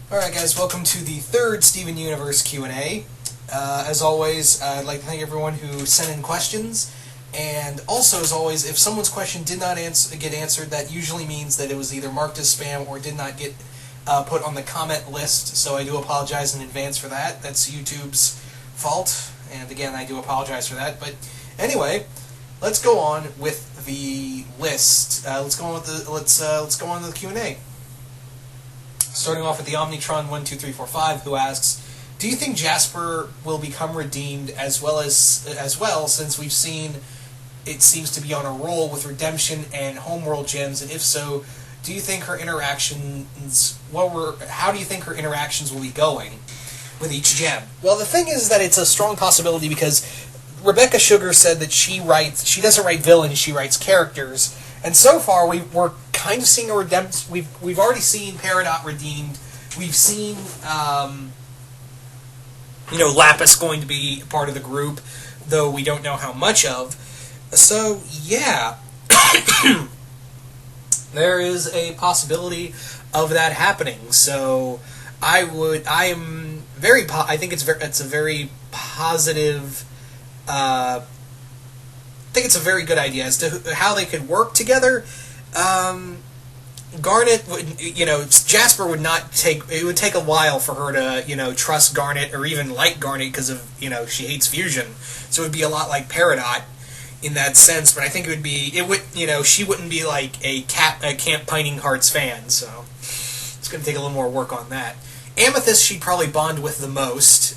Alright guys, welcome to the third Steven Universe Q&A. As always, I'd like to thank everyone who sent in questions, and also, as always, if someone's question did not get answered, that usually means that it was either marked as spam or did not get put on the comment list, so I do apologize in advance for that. That's YouTube's fault, and again, I do apologize for that. But anyway, let's go on with the list. Let's go on to the Q&A. Starting off with the Omnitron12345, who asks, "Do you think Jasper will become redeemed as well since we've seen it seems to be on a roll with redemption and homeworld gems? And if so, do you think her interactions? How do you think her interactions will be going with each gem?" Well, the thing is that it's a strong possibility because Rebecca Sugar said that she doesn't write villains, she writes characters. And so far, we're kind of seeing a redemption. We've already seen Peridot redeemed. We've seen, Lapis going to be part of the group, though we don't know how much of. So, yeah. There is a possibility of that happening. So, I think it's a very positive, I think it's a very good idea as to how they could work together. Garnet would, Jasper would not take. It would take a while for her to, trust Garnet or even like Garnet because of, she hates fusion. So it would be a lot like Peridot in that sense. But I think she wouldn't be like a Camp Pining Hearts fan. So it's going to take a little more work on that. Amethyst, she'd probably bond with the most.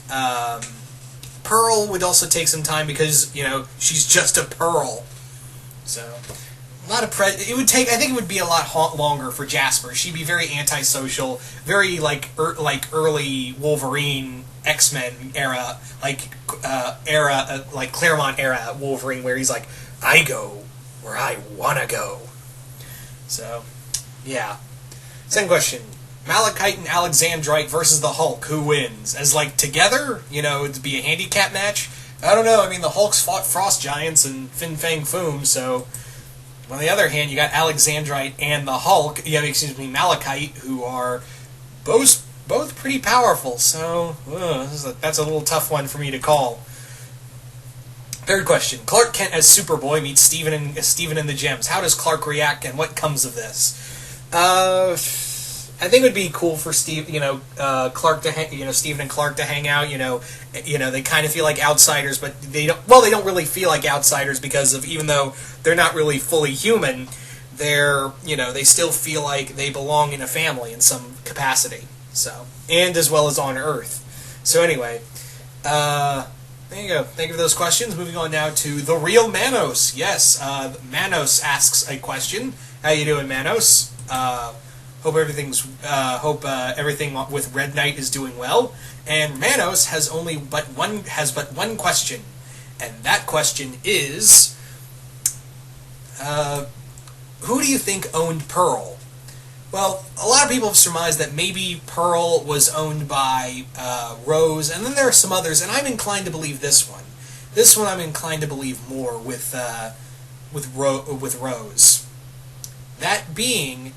Pearl would also take some time because, she's just a Pearl. So, I think it would be a lot longer for Jasper. She'd be very antisocial, very like early Wolverine X-Men era, like Claremont era Wolverine, where he's like, I go where I wanna go. So, yeah. Second question. Malachite and Alexandrite versus the Hulk. Who wins? As together? It'd be a handicap match? I don't know. I mean, the Hulk's fought Frost Giants and Fin Fang Foom, so... On the other hand, you got Alexandrite and the Hulk, Malachite, who are both pretty powerful, so... that's a little tough one for me to call. Third question. Clark Kent as Superboy meets Steven and the Gems. How does Clark react, and what comes of this? I think it would be cool for Steven and Clark to hang out. They kind of feel like outsiders, but they don't. Well, they don't really feel like outsiders because of, even though they're not really fully human, they still feel like they belong in a family in some capacity. So, and as well as on Earth. So anyway, there you go. Thank you for those questions. Moving on now to the real Manos. Yes, Manos asks a question. How you doing, Manos? Hope everything with Red Knight is doing well. And Manos has but one question, and that question is, who do you think owned Pearl? Well, a lot of people have surmised that maybe Pearl was owned by Rose, and then there are some others, and I'm inclined to believe this one. This one I'm inclined to believe more with Rose. That being.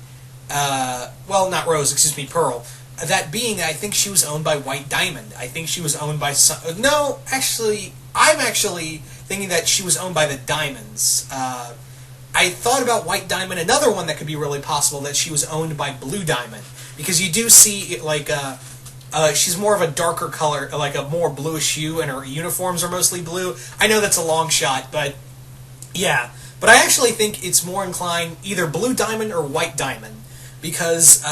Not Rose, Pearl. That being, I think she was owned by White Diamond. I think she was owned by no, actually, I'm actually thinking that she was owned by the Diamonds. I thought about White Diamond, another one that could be really possible, that she was owned by Blue Diamond. Because you do see, she's more of a darker color, like a more bluish hue, and her uniforms are mostly blue. I know that's a long shot, but yeah. But I actually think it's more inclined either Blue Diamond or White Diamond. Because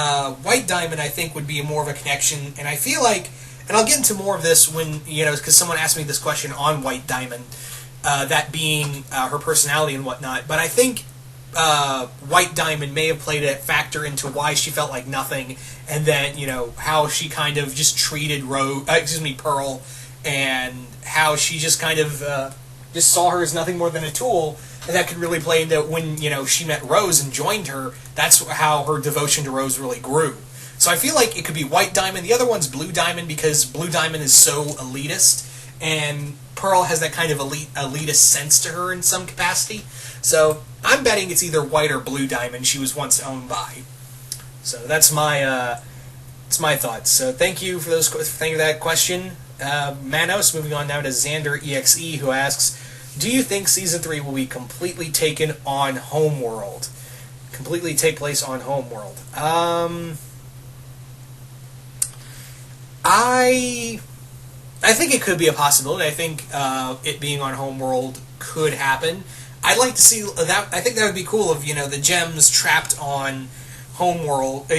White Diamond, I think, would be more of a connection, and I feel like, and I'll get into more of this when, because someone asked me this question on White Diamond, that being her personality and whatnot, but I think White Diamond may have played a factor into why she felt like nothing, and then, how she kind of just treated Pearl, and how she just kind of just saw her as nothing more than a tool. And that could really play into when, she met Rose and joined her. That's how her devotion to Rose really grew. So I feel like it could be White Diamond. The other one's Blue Diamond because Blue Diamond is so elitist. And Pearl has that kind of elitist sense to her in some capacity. So I'm betting it's either White or Blue Diamond she was once owned by. So that's my It's my thoughts. So thank you for thank you for that question, Manos. Moving on now to Xander EXE, who asks, "Do you think season 3 will be completely taken on Homeworld? Completely take place on Homeworld?" I think it could be a possibility. I think it being on Homeworld could happen. I'd like to see that. I think that would be cool if the gems trapped on Homeworld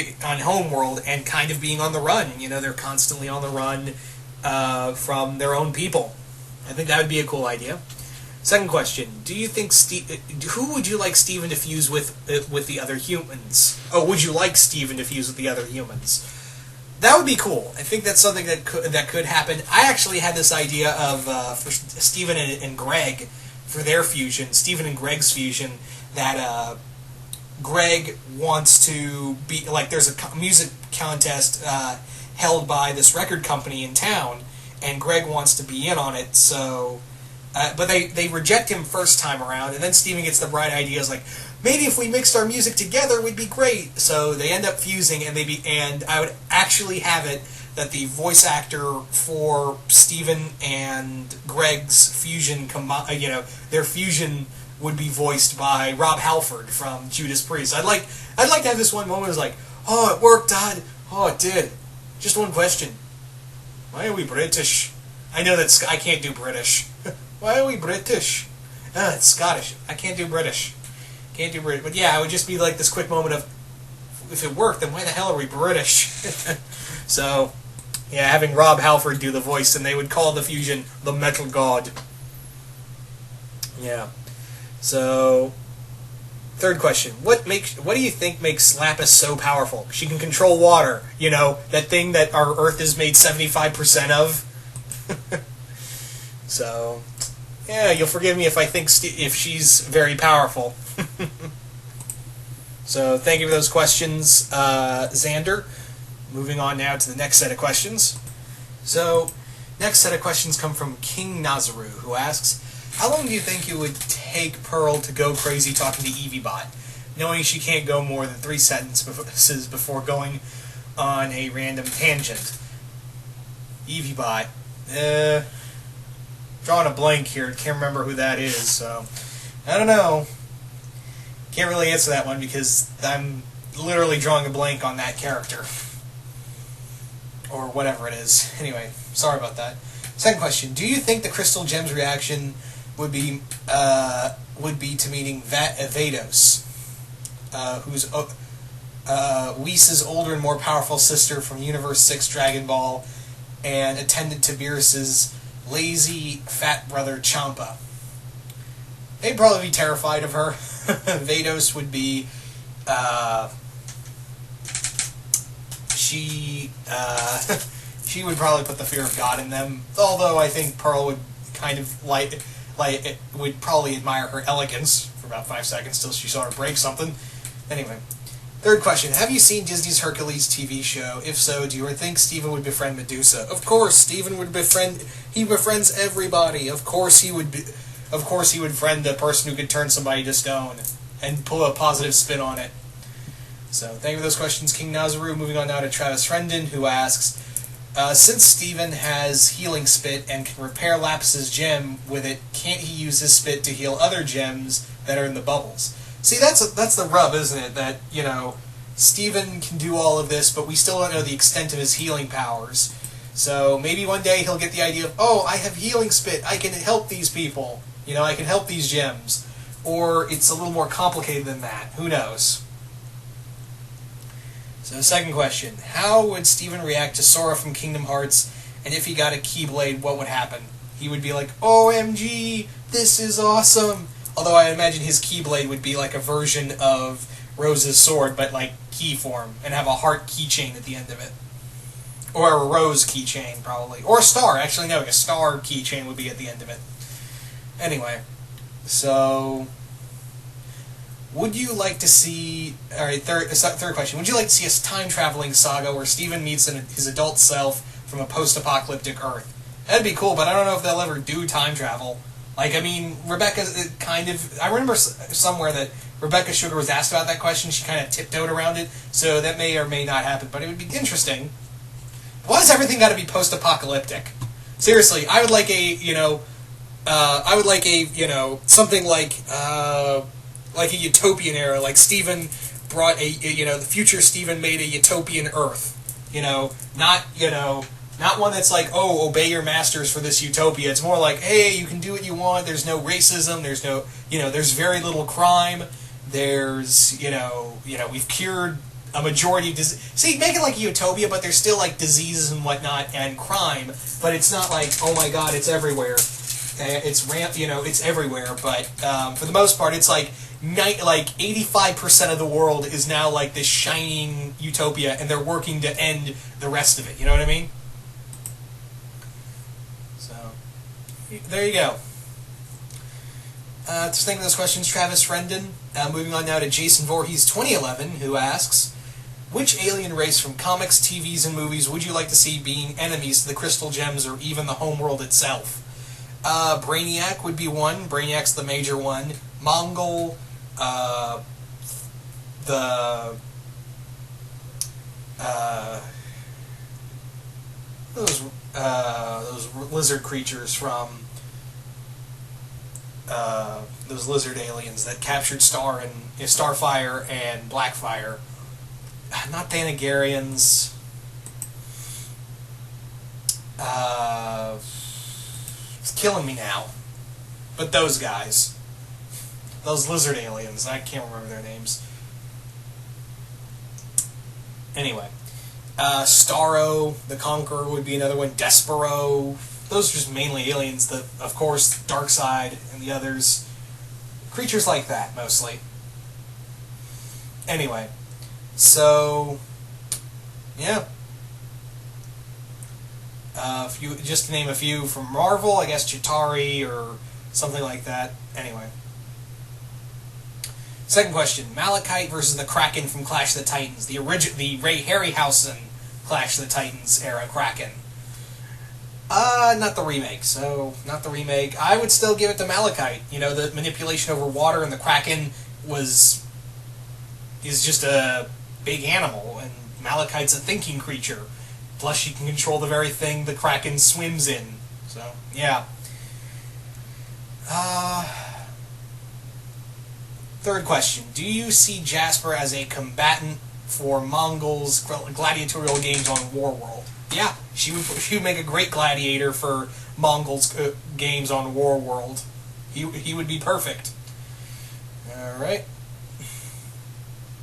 and kind of being on the run. They're constantly on the run from their own people. I think that would be a cool idea. Second question: Do you think who would you like Steven to fuse with the other humans? Oh, would you like Steven to fuse with the other humans? That would be cool. I think that's something that could happen. I actually had this idea of for Steven and Greg for their fusion, Steven and Greg's fusion, that Greg wants to be like there's a music contest held by this record company in town, and Greg wants to be in on it. So, but they reject him first time around, and then Steven gets the bright idea, is like, maybe if we mixed our music together, it would be great. So they end up fusing, and I would actually have it that the voice actor for Steven and Greg's fusion, their fusion would be voiced by Rob Halford from Judas Priest. I'd like to have this one moment. It's like, oh, it worked, Dad. Oh, it did. Just one question. Why are we British? I know that I can't do British. Why are we British? It's Scottish. I can't do British. Can't do British. But yeah, it would just be like this quick moment of, if it worked, then why the hell are we British? So, yeah, having Rob Halford do the voice, and they would call the fusion the Metal God. Yeah. So, third question: What do you think makes Lapis so powerful? She can control water. That thing that our Earth is made 75% of. So, yeah, you'll forgive me if I think if she's very powerful. So, thank you for those questions, Xander. Moving on now to the next set of questions. So, next set of questions come from King Nazaru, who asks, "How long do you think it would take Pearl to go crazy talking to EVBot, knowing she can't go more than 3 sentences before going on a random tangent?" EVBot, drawing a blank here. Can't remember who that is, so I don't know. Can't really answer that one because I'm literally drawing a blank on that character. Or whatever it is. Anyway, sorry about that. Second question: Do you think the Crystal Gems reaction would be to meeting Vados, who's Whis' older and more powerful sister from Universe 6 Dragon Ball, and attendant to Beerus' lazy fat brother Champa? They'd probably be terrified of her. Vados would be she would probably put the fear of God in them. Although I think Pearl would kind of would probably admire her elegance for about 5 seconds till she saw her break something. Anyway, third question: Have you seen Disney's Hercules TV show? If so, do you think Steven would befriend Medusa? Of course, Steven would befriend. He befriends everybody. Of course, he would befriend the person who could turn somebody to stone and pull a positive spin on it. So, thank you for those questions, King Nazaru. Moving on now to Travis Rendon, who asks, since Steven has Healing Spit and can repair Lapis' gem with it, can't he use his spit to heal other gems that are in the bubbles? See, that's the rub, isn't it? That, Steven can do all of this, but we still don't know the extent of his healing powers. So, maybe one day he'll get the idea of, oh, I have Healing Spit, I can help these people. I can help these gems. Or it's a little more complicated than that. Who knows? So, second question: How would Steven react to Sora from Kingdom Hearts, and if he got a Keyblade, what would happen? He would be like, OMG, this is awesome! Although I imagine his Keyblade would be like a version of Rose's sword, but like key form, and have a heart keychain at the end of it. Or a rose keychain, probably. Or a star, actually no, a star keychain would be at the end of it. Anyway, so... Would you like to see... Alright, third question. Would you like to see a time-traveling saga where Steven meets his adult self from a post-apocalyptic Earth? That'd be cool, but I don't know if they'll ever do time travel. Like, I mean, Rebecca kind of... I remember somewhere that Rebecca Sugar was asked about that question. She kind of tiptoed around it, so that may or may not happen. But it would be interesting. Why does everything got to be post-apocalyptic? Seriously, I would like something like a utopian era, like Steven brought the future Steven made a utopian Earth. Not one that's like, oh, obey your masters for this utopia. It's more like, hey, you can do what you want. There's no racism. There's no, there's very little crime. There's, we've cured a majority of disease. See, make it like a utopia, but there's still like diseases and whatnot and crime. But it's not like, oh my God, it's everywhere. It's everywhere. But for the most part, it's like 85% of the world is now like this shining utopia, and they're working to end the rest of it. You know what I mean? So there you go. Just thinking of those questions, Travis Rendon. Moving on now to Jason Voorhees 2011, who asks, which alien race from comics, TVs, and movies would you like to see being enemies to the Crystal Gems or even the homeworld itself? Brainiac would be one. Brainiac's the major one. Mongol, those lizard creatures from those lizard aliens that captured Starfire and Blackfire. Not Thanagarians. It's killing me now. But those guys. Those lizard aliens. I can't remember their names. Anyway. Starro, the Conqueror would be another one. Despero. Those are just mainly aliens. Of course, Darkseid and the others. Creatures like that, mostly. Anyway. So, yeah. Just to name a few from Marvel, I guess Chitauri or something like that. Anyway. Second question. Malachite versus the Kraken from Clash of the Titans. The Ray Harryhausen Clash of the Titans era Kraken. Not the remake. So, not the remake. I would still give it to Malachite. The manipulation over water, and the Kraken is just a big animal, and Malachite's a thinking creature. Plus, she can control the very thing the Kraken swims in. So, yeah. Third question. Do you see Jasper as a combatant for Mongols' gladiatorial games on Warworld? Yeah, she would make a great gladiator for Mongols' games on Warworld. He would be perfect. Alright.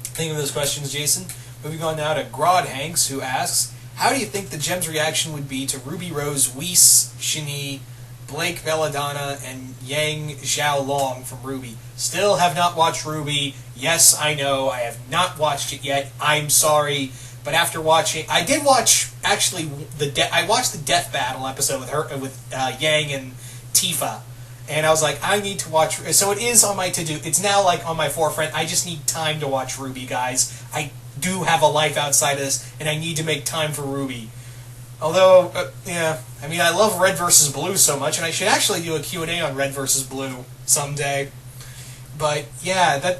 Think of those questions, Jason. Moving on now to Grod Hanks, who asks, how do you think the Gems' reaction would be to Ruby Rose, Whis, Shini, Blake Belladonna, and Yang Xiaolong from Ruby? Still have not watched Ruby. Yes, I know, I have not watched it yet. I'm sorry. But after watching... I did watch, actually, I watched the Death Battle episode with Yang and Tifa. And I was like, I need to watch... So it is on my to-do. It's now, on my forefront. I just need time to watch Ruby, guys. I do have a life outside of this, and I need to make time for Ruby. Although, yeah, I mean, I love Red vs. Blue so much, and I should actually do a Q&A on Red vs. Blue someday. But, yeah,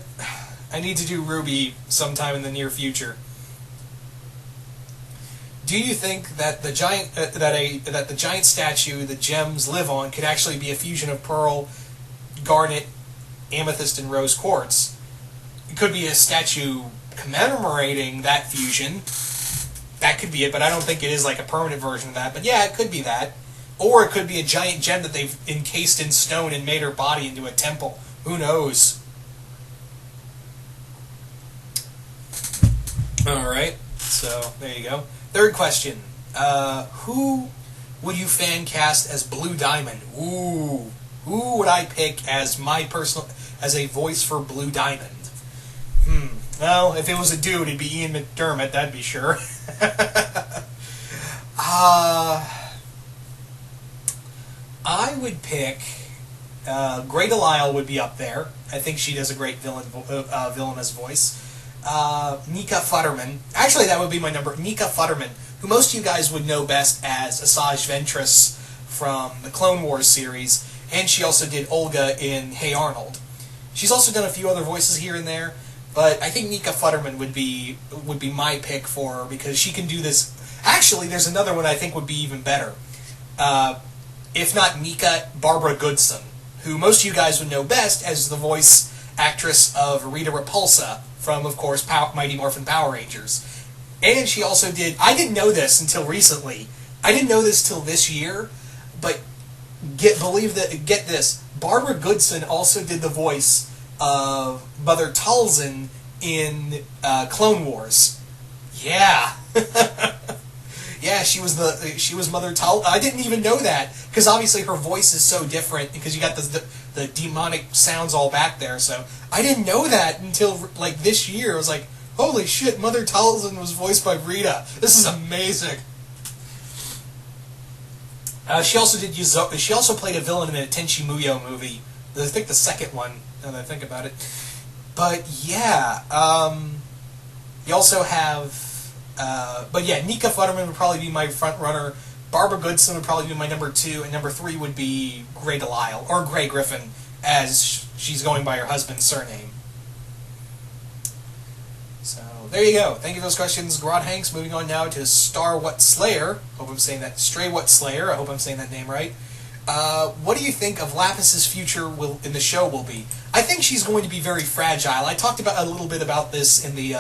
I need to do Ruby sometime in the near future. Do you think that the giant that the giant statue the Gems live on could actually be a fusion of pearl, garnet, amethyst, and rose quartz? It could be a statue commemorating that fusion. That could be it, but I don't think it is like a permanent version of that. But yeah, it could be that. Or it could be a giant gem that they've encased in stone and made her body into a temple. Who knows? Alright, so there you go. Third question. Who would you fan cast as Blue Diamond? Ooh. Who would I pick as as a voice for Blue Diamond? Well, if it was a dude, it'd be Ian McDermott, that'd be sure. I would pick... Grey Delisle would be up there. I think she does a great villainous voice. Nika Futterman. Actually, that would be my number. Nika Futterman, who most of you guys would know best as Asajj Ventress from the Clone Wars series, and she also did Olga in Hey Arnold. She's also done a few other voices here and there, but I think Nika Futterman would be my pick for her because she can do this. Actually, there's another one I think would be even better. If not Nika, Barbara Goodson, who most of you guys would know best as the voice actress of Rita Repulsa from, of course, Mighty Morphin Power Rangers. And she also did, I didn't know this until recently, I didn't know this till this year, but get this, Barbara Goodson also did the voice of Mother Talzin in Clone Wars. Yeah. Yeah, she was Mother Talzin. I didn't even know that, because obviously her voice is so different, because you got the demonic sounds all back there, so I didn't know that until, like, this year. I was like, holy shit, Mother Talzin was voiced by Rita. This is amazing. She also played a villain in a Tenchi Muyo movie. I think the second one, now that I think about it. But yeah, you also have... but yeah, Nika Futterman would probably be my front runner. Barbara Goodson would probably be my number 2, and number 3 would be Grey Delisle, or Grey Griffin, as she's going by her husband's surname. So, there you go. Thank you for those questions, Grod Hanks. Moving on now to Star What Slayer. Hope I'm saying that. Stray What Slayer. I hope I'm saying that name right. What do you think of Lapis's future in the show will be? I think she's going to be very fragile. I talked about a little bit about this in the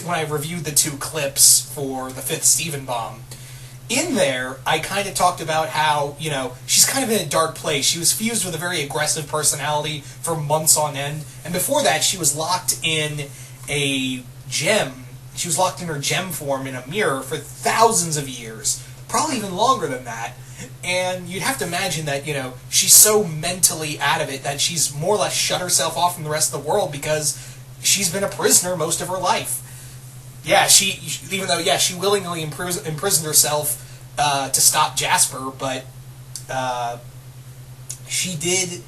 when I reviewed the 2 clips for the 5th Steven Bomb. In there, I kind of talked about how, you know, she's kind of in a dark place. She was fused with a very aggressive personality for months on end, and before that, she was locked in a gem. She was locked in her gem form in a mirror for thousands of years, probably even longer than that. And you'd have to imagine that, you know, she's so mentally out of it that she's more or less shut herself off from the rest of the world because she's been a prisoner most of her life. Yeah, she willingly imprisoned herself to stop Jasper, but she's been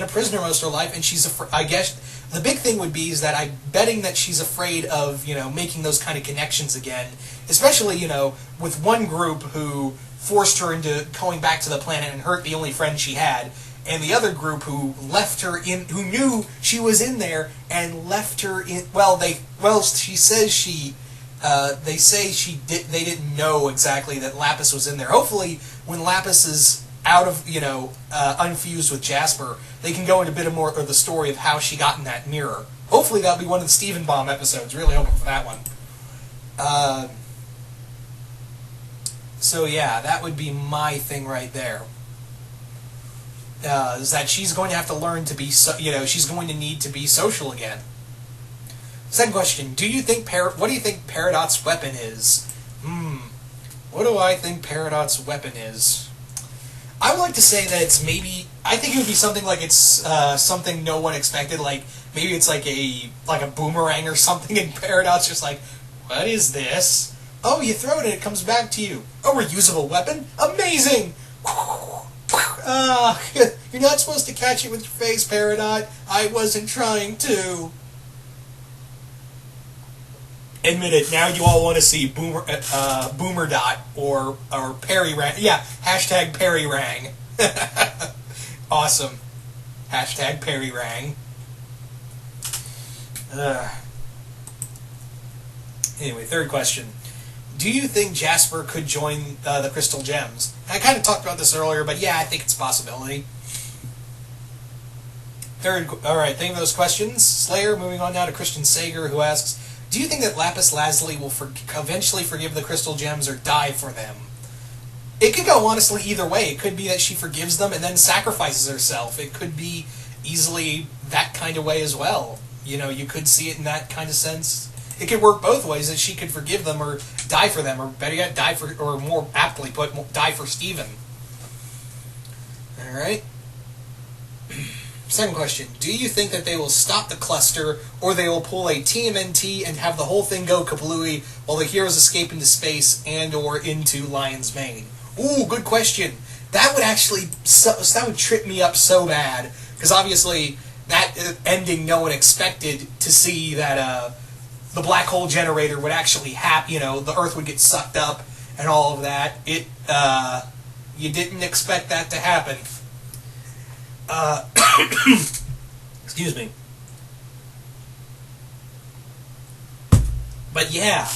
a prisoner most of her life, and I guess the big thing would be is that I'm betting that she's afraid of, you know, making those kind of connections again, especially, you know, with one group who forced her into going back to the planet and hurt the only friend she had, and the other group who left her in, who knew she was in there and left her in. She says they say they didn't know exactly that Lapis was in there. Hopefully, when Lapis is out of, you know, unfused with Jasper, they can go into a bit more of the story of how she got in that mirror. Hopefully, that'll be one of the Steven Bomb episodes. Really hoping for that one. So yeah, that would be my thing right there. Is that she's going to have to learn to be, she's going to need to be social again. Second question: what do you think Peridot's weapon is? What do I think Peridot's weapon is? I would like to say that it's maybe. I think it would be something like it's something no one expected. Like maybe it's like a boomerang or something, and Peridot's just like, "What is this?" Oh, you throw it and it comes back to you. A reusable weapon? Amazing! You're not supposed to catch it with your face, Peridot. I wasn't trying to. Admit it, now you all want to see Boomerdot or Perryrang. Yeah, hashtag Perryrang. Awesome. Hashtag Perryrang. Anyway, third question. Do you think Jasper could join the Crystal Gems? I kind of talked about this earlier, but yeah, I think it's a possibility. Alright, thank you for those questions. Slayer, moving on now to Christian Sager, who asks, do you think that Lapis Lazuli will eventually forgive the Crystal Gems or die for them? It could go honestly either way. It could be that she forgives them and then sacrifices herself. It could be easily that kind of way as well. You know, you could see it in that kind of sense. It could work both ways, that she could forgive them or die for them, or better yet, or more aptly put, die for Steven. Alright. Second question. Do you think that they will stop the cluster, or they will pull a TMNT and have the whole thing go kablooey while the heroes escape into space and or into Lion's Mane? Ooh, good question. That would actually, that would trip me up so bad, because obviously that ending no one expected to see that, the black hole generator would actually happen, the Earth would get sucked up, and all of that. You didn't expect that to happen. Excuse me. But yeah,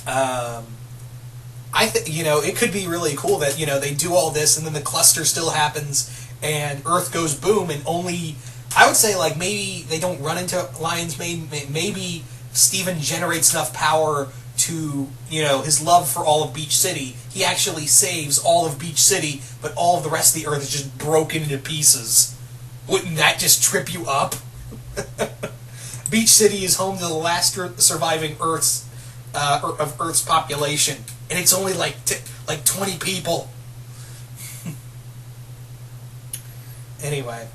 I think it could be really cool that they do all this and then the cluster still happens and Earth goes boom and only I would say like maybe they don't run into Lion's Mane. Maybe Steven generates enough power to his love for all of Beach City. He actually saves all of Beach City, but all of the rest of the Earth is just broken into pieces. Wouldn't that just trip you up? Beach City is home to the last surviving Earth's population, and it's only like 20 people. Anyway,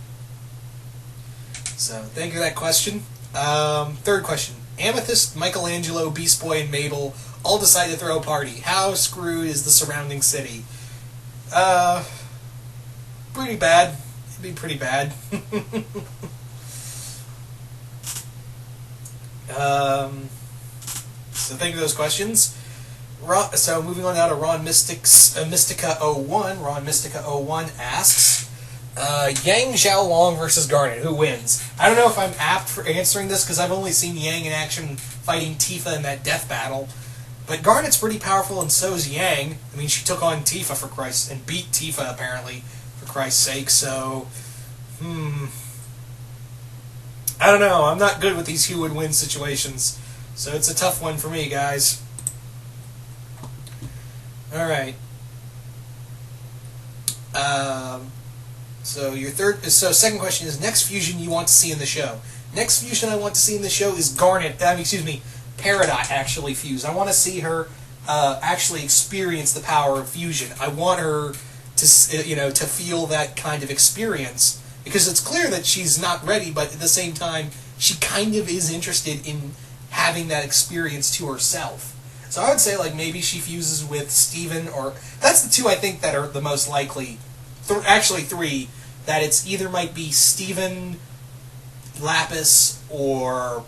so thank you for that question. Third question: Amethyst, Michelangelo, Beast Boy, and Mabel all decide to throw a party. How screwed is the surrounding city? Pretty bad. It'd be pretty bad. So thank you for those questions. So moving on now to Ron Mystica 01. Ron Mystica 01 asks, Yang Xiaolong versus Garnet, who wins? I don't know if I'm apt for answering this because I've only seen Yang in action fighting Tifa in that death battle. But Garnet's pretty powerful and so's Yang. I mean, she took on Tifa for Christ's and beat Tifa apparently for Christ's sake. So, I don't know. I'm not good with these who would win situations. So it's a tough one for me, guys. Alright. So second question is, next fusion you want to see in the show? Next fusion I want to see in the show is Peridot actually fuse. I want to see her actually experience the power of fusion. I want her to feel that kind of experience. Because it's clear that she's not ready, but at the same time, she kind of is interested in having that experience to herself. So I would say, like, maybe she fuses with Steven, or... That's the two I think that are the most likely. Actually, three. That it's either might be Steven, Lapis, or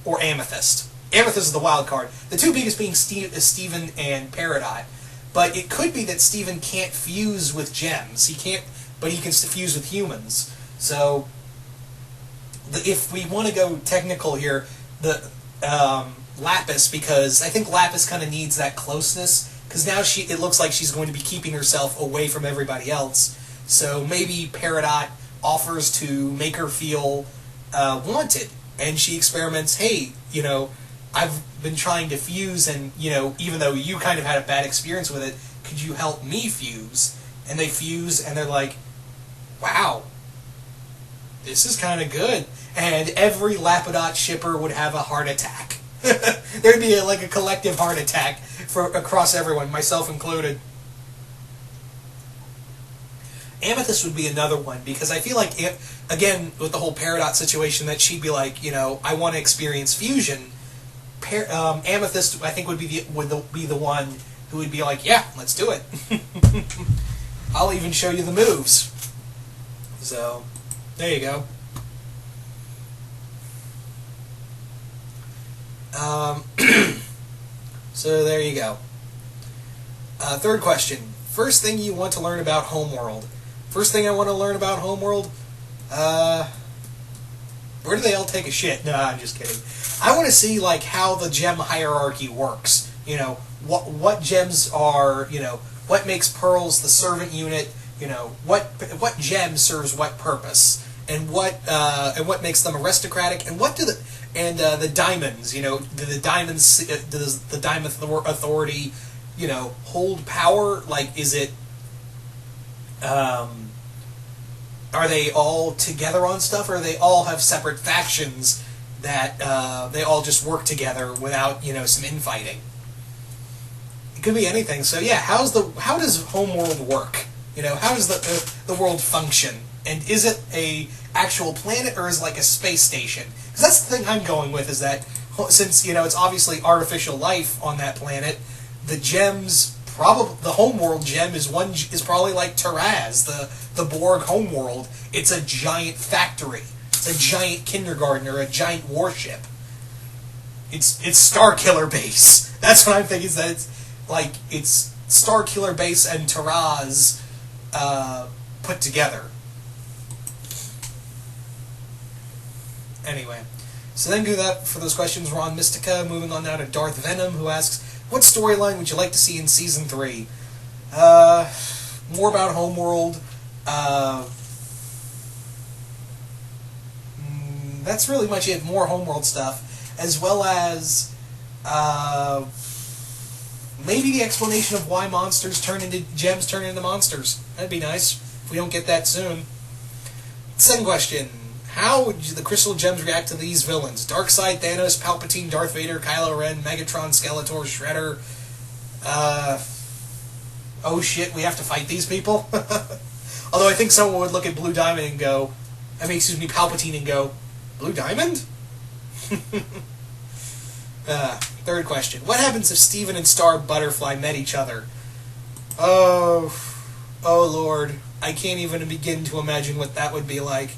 Amethyst. Amethyst is the wild card. The two biggest being Steven and Peridot. But it could be that Steven can't fuse with gems. He can't... But he can fuse with humans. So, if we want to go technical here, the Lapis, because I think Lapis kind of needs that closeness, because now it looks like she's going to be keeping herself away from everybody else. So maybe Peridot offers to make her feel wanted, and she experiments, hey, I've been trying to fuse, and, even though you kind of had a bad experience with it, could you help me fuse? And they fuse, and they're like, wow, this is kind of good. And every Lapidot shipper would have a heart attack. There'd be a collective heart attack across everyone, myself included. Amethyst would be another one, because I feel like, again, with the whole Peridot situation, that she'd be like, I want to experience fusion. Amethyst, I think, would be the one who would be like, yeah, let's do it. I'll even show you the moves. So, there you go. So there you go. Third question. First thing you want to learn about Homeworld. First thing I want to learn about Homeworld, where do they all take a shit? No, I'm just kidding. I want to see how the gem hierarchy works. What gems are, what makes pearls the servant unit, what gem serves what purpose, and what makes them aristocratic, and what do the diamonds, do the diamonds, does the Diamond Authority, hold power? Is it, are they all together on stuff, or they all have separate factions that they all just work together without, some infighting? It could be anything. So yeah, how does Homeworld work? How does the world function? And is it a actual planet, or is it like a space station? Because that's the thing I'm going with, is that since it's obviously artificial life on that planet, the gems, the Homeworld gem is probably like Taraz, the Borg Homeworld. It's a giant factory. It's a giant kindergarten or a giant warship. It's Starkiller Base. That's what I'm thinking. Is that like it's Starkiller Base and Taraz put together. Anyway, so then do that for those questions. We're on Mystica. Moving on now to Darth Venom, who asks, what storyline would you like to see in Season 3? More about Homeworld. That's really much it. More Homeworld stuff. As well as maybe the explanation of why gems turn into monsters. That'd be nice if we don't get that soon. Second question. How would the Crystal Gems react to these villains? Darkseid, Thanos, Palpatine, Darth Vader, Kylo Ren, Megatron, Skeletor, Shredder. Oh shit, we have to fight these people? Although I think someone would look at Blue Diamond and go... Palpatine and go, Blue Diamond? Third question. What happens if Steven and Star Butterfly met each other? Oh Lord. I can't even begin to imagine what that would be like.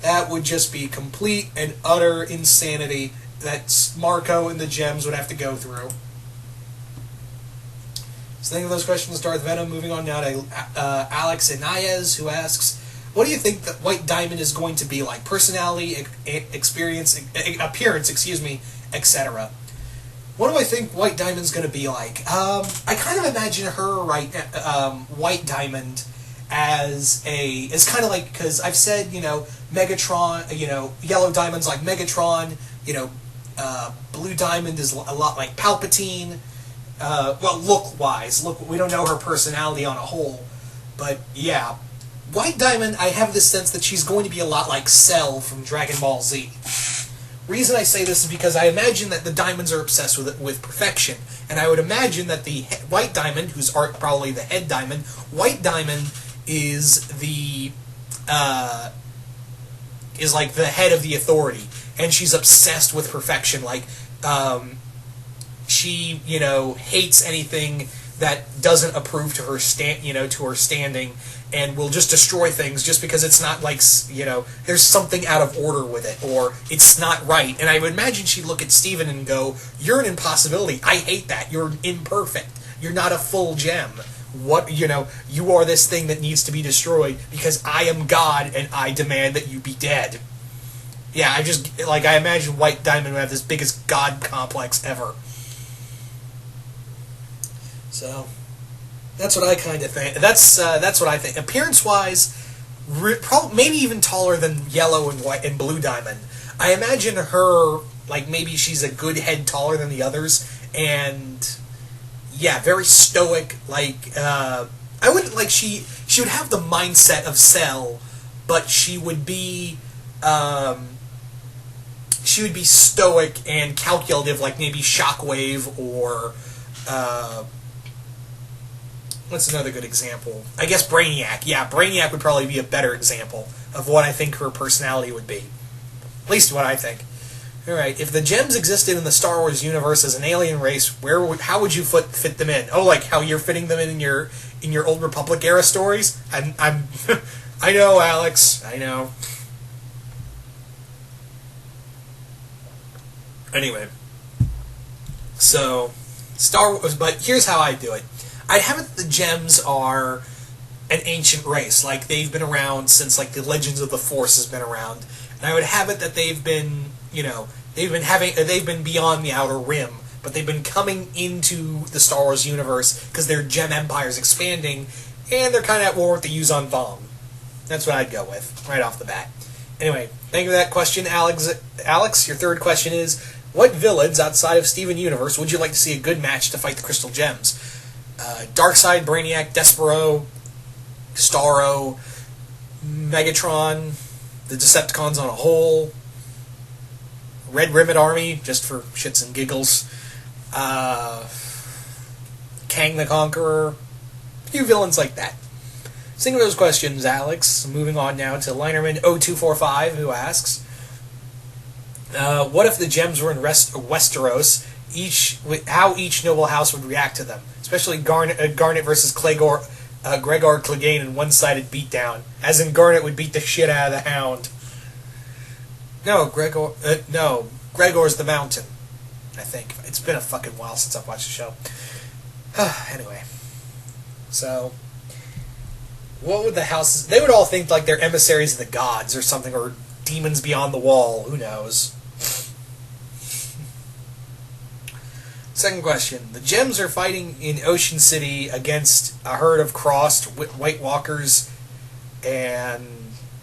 That would just be complete and utter insanity that Marco and the Gems would have to go through. So think of those questions, Darth Venom. Moving on now to Alex Inayez, who asks, what do you think that White Diamond is going to be like? Personality, appearance, etc. What do I think White Diamond's going to be like? I kind of imagine her, White Diamond, as kind of like, because I've said, Megatron, Yellow Diamond's like Megatron, Blue Diamond is a lot like Palpatine. Look-wise. We don't know her personality on a whole, but yeah. White Diamond, I have this sense that she's going to be a lot like Cell from Dragon Ball Z. Reason I say this is because I imagine that the Diamonds are obsessed with perfection, and I would imagine that the White Diamond, who's probably the head Diamond, White Diamond is like the head of the authority, and she's obsessed with perfection. She hates anything that doesn't approve to her standing, and will just destroy things just because it's not there's something out of order with it, or it's not right. And I would imagine she'd look at Steven and go, "You're an impossibility. I hate that. You're imperfect. You're not a full gem. You are this thing that needs to be destroyed because I am God and I demand that you be dead." Yeah, I imagine White Diamond would have this biggest God complex ever. So, that's what I kind of think. That's what I think. Appearance-wise, maybe even taller than Yellow and White and Blue Diamond. I imagine her, maybe she's a good head taller than the others, and yeah, very stoic. I wouldn't she would have the mindset of Cell, but she would be stoic and calculative, like maybe Shockwave or what's another good example? I guess Brainiac. Yeah, Brainiac would probably be a better example of what I think her personality would be. At least what I think. Alright, if the Gems existed in the Star Wars universe as an alien race, how would you fit them in? Oh, like how you're fitting them in your Old Republic era stories? I'm I know, Alex. I know. Anyway. So, Star Wars, but here's how I do it. I'd have it the Gems are an ancient race, like they've been around since the Legends of the Force has been around, and I would have it that they've been beyond the Outer Rim, but they've been coming into the Star Wars universe because their Gem Empire's expanding, and they're kind of at war with the Yuuzhan Vong. That's what I'd go with right off the bat. Anyway, thank you for that question, Alex. Alex, your third question is, what villains outside of Steven Universe would you like to see a good match to fight the Crystal Gems? Darkseid, Brainiac, Despero, Starro, Megatron, the Decepticons on a whole, Red Ribbon Army, just for shits and giggles, Kang the Conqueror, a few villains like that. Think of those questions, Alex. Moving on now to Linerman0245, who asks, what if the gems were in Westeros, how each noble house would react to them? Especially Garnet versus Gregor Clegane in one-sided beatdown. As in, Garnet would beat the shit out of the Hound. No, Gregor's the Mountain, I think. It's been a fucking while since I've watched the show. Anyway, so what would the houses? They would all think like they're emissaries of the gods or something, or demons beyond the wall. Who knows? Second question. The Gems are fighting in Ocean City against a herd of crossed White Walkers and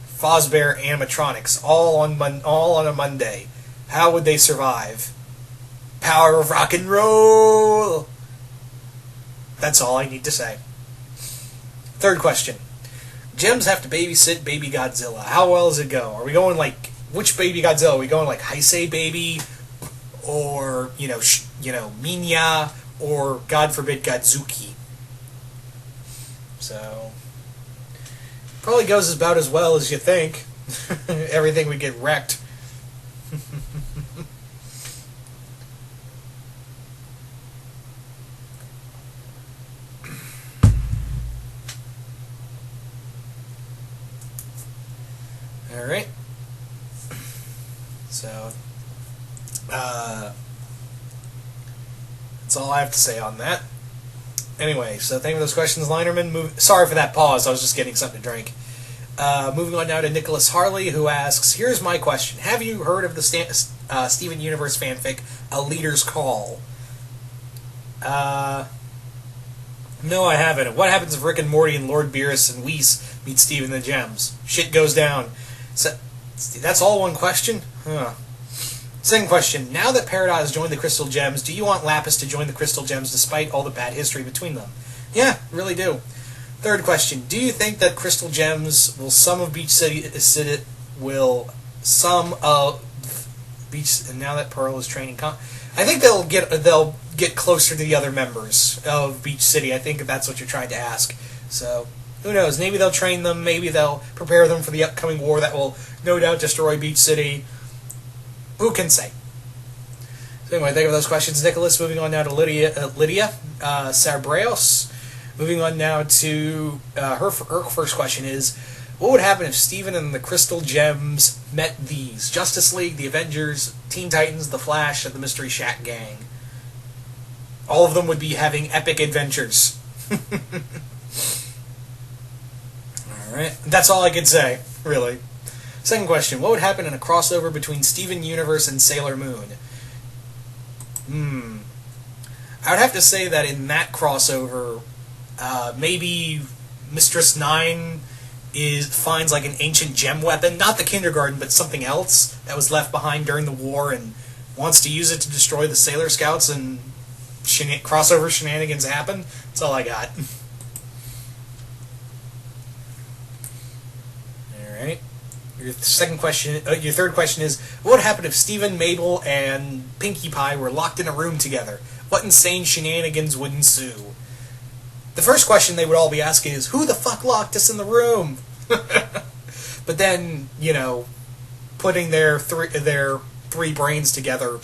Fozbear animatronics, all on a Monday. How would they survive? Power of rock and roll! That's all I need to say. Third question. Gems have to babysit Baby Godzilla. How well does it go? Are we going like, which Baby Godzilla? Are we going like Heisei Baby? Or, Minya? Or, God forbid, Godzuki? So, probably goes about as well as you think. Everything would get wrecked. Alright. So, that's all I have to say on that. Anyway, so thank you for those questions, Linerman. Sorry for that pause, I was just getting something to drink. Moving on now to Nicholas Harley, who asks, here's my question. Have you heard of the Steven Universe fanfic, A Leader's Call? No, I haven't. What happens if Rick and Morty and Lord Beerus and Whis meet Steven the Gems? Shit goes down. So, that's all one question? Huh. Second question. Now that Peridot has joined the Crystal Gems, do you want Lapis to join the Crystal Gems despite all the bad history between them? Yeah, really do. Third question. Do you think that Crystal Gems will some of Beach City will some of Beach, and now that Pearl is training I think they'll get closer to the other members of Beach City. I think that's what you're trying to ask. So, who knows? Maybe they'll train them. Maybe they'll prepare them for the upcoming war that will no doubt destroy Beach City. Who can say? So anyway, thank you for those questions, Nicholas. Moving on now to Lydia Cerebreos. Moving on now to her first question is, what would happen if Steven and the Crystal Gems met these? Justice League, the Avengers, Teen Titans, the Flash, and the Mystery Shack Gang. All of them would be having epic adventures. Alright, that's all I can say, really. Second question, what would happen in a crossover between Steven Universe and Sailor Moon? I would have to say that in that crossover, maybe Mistress Nine finds like an ancient gem weapon, not the kindergarten, but something else that was left behind during the war, and wants to use it to destroy the Sailor Scouts, and crossover shenanigans happen. That's all I got. Alright. Your third question is, what would happen if Steven, Mabel, and Pinkie Pie were locked in a room together? What insane shenanigans would ensue? The first question they would all be asking is, who the fuck locked us in the room? But then, putting their three brains together,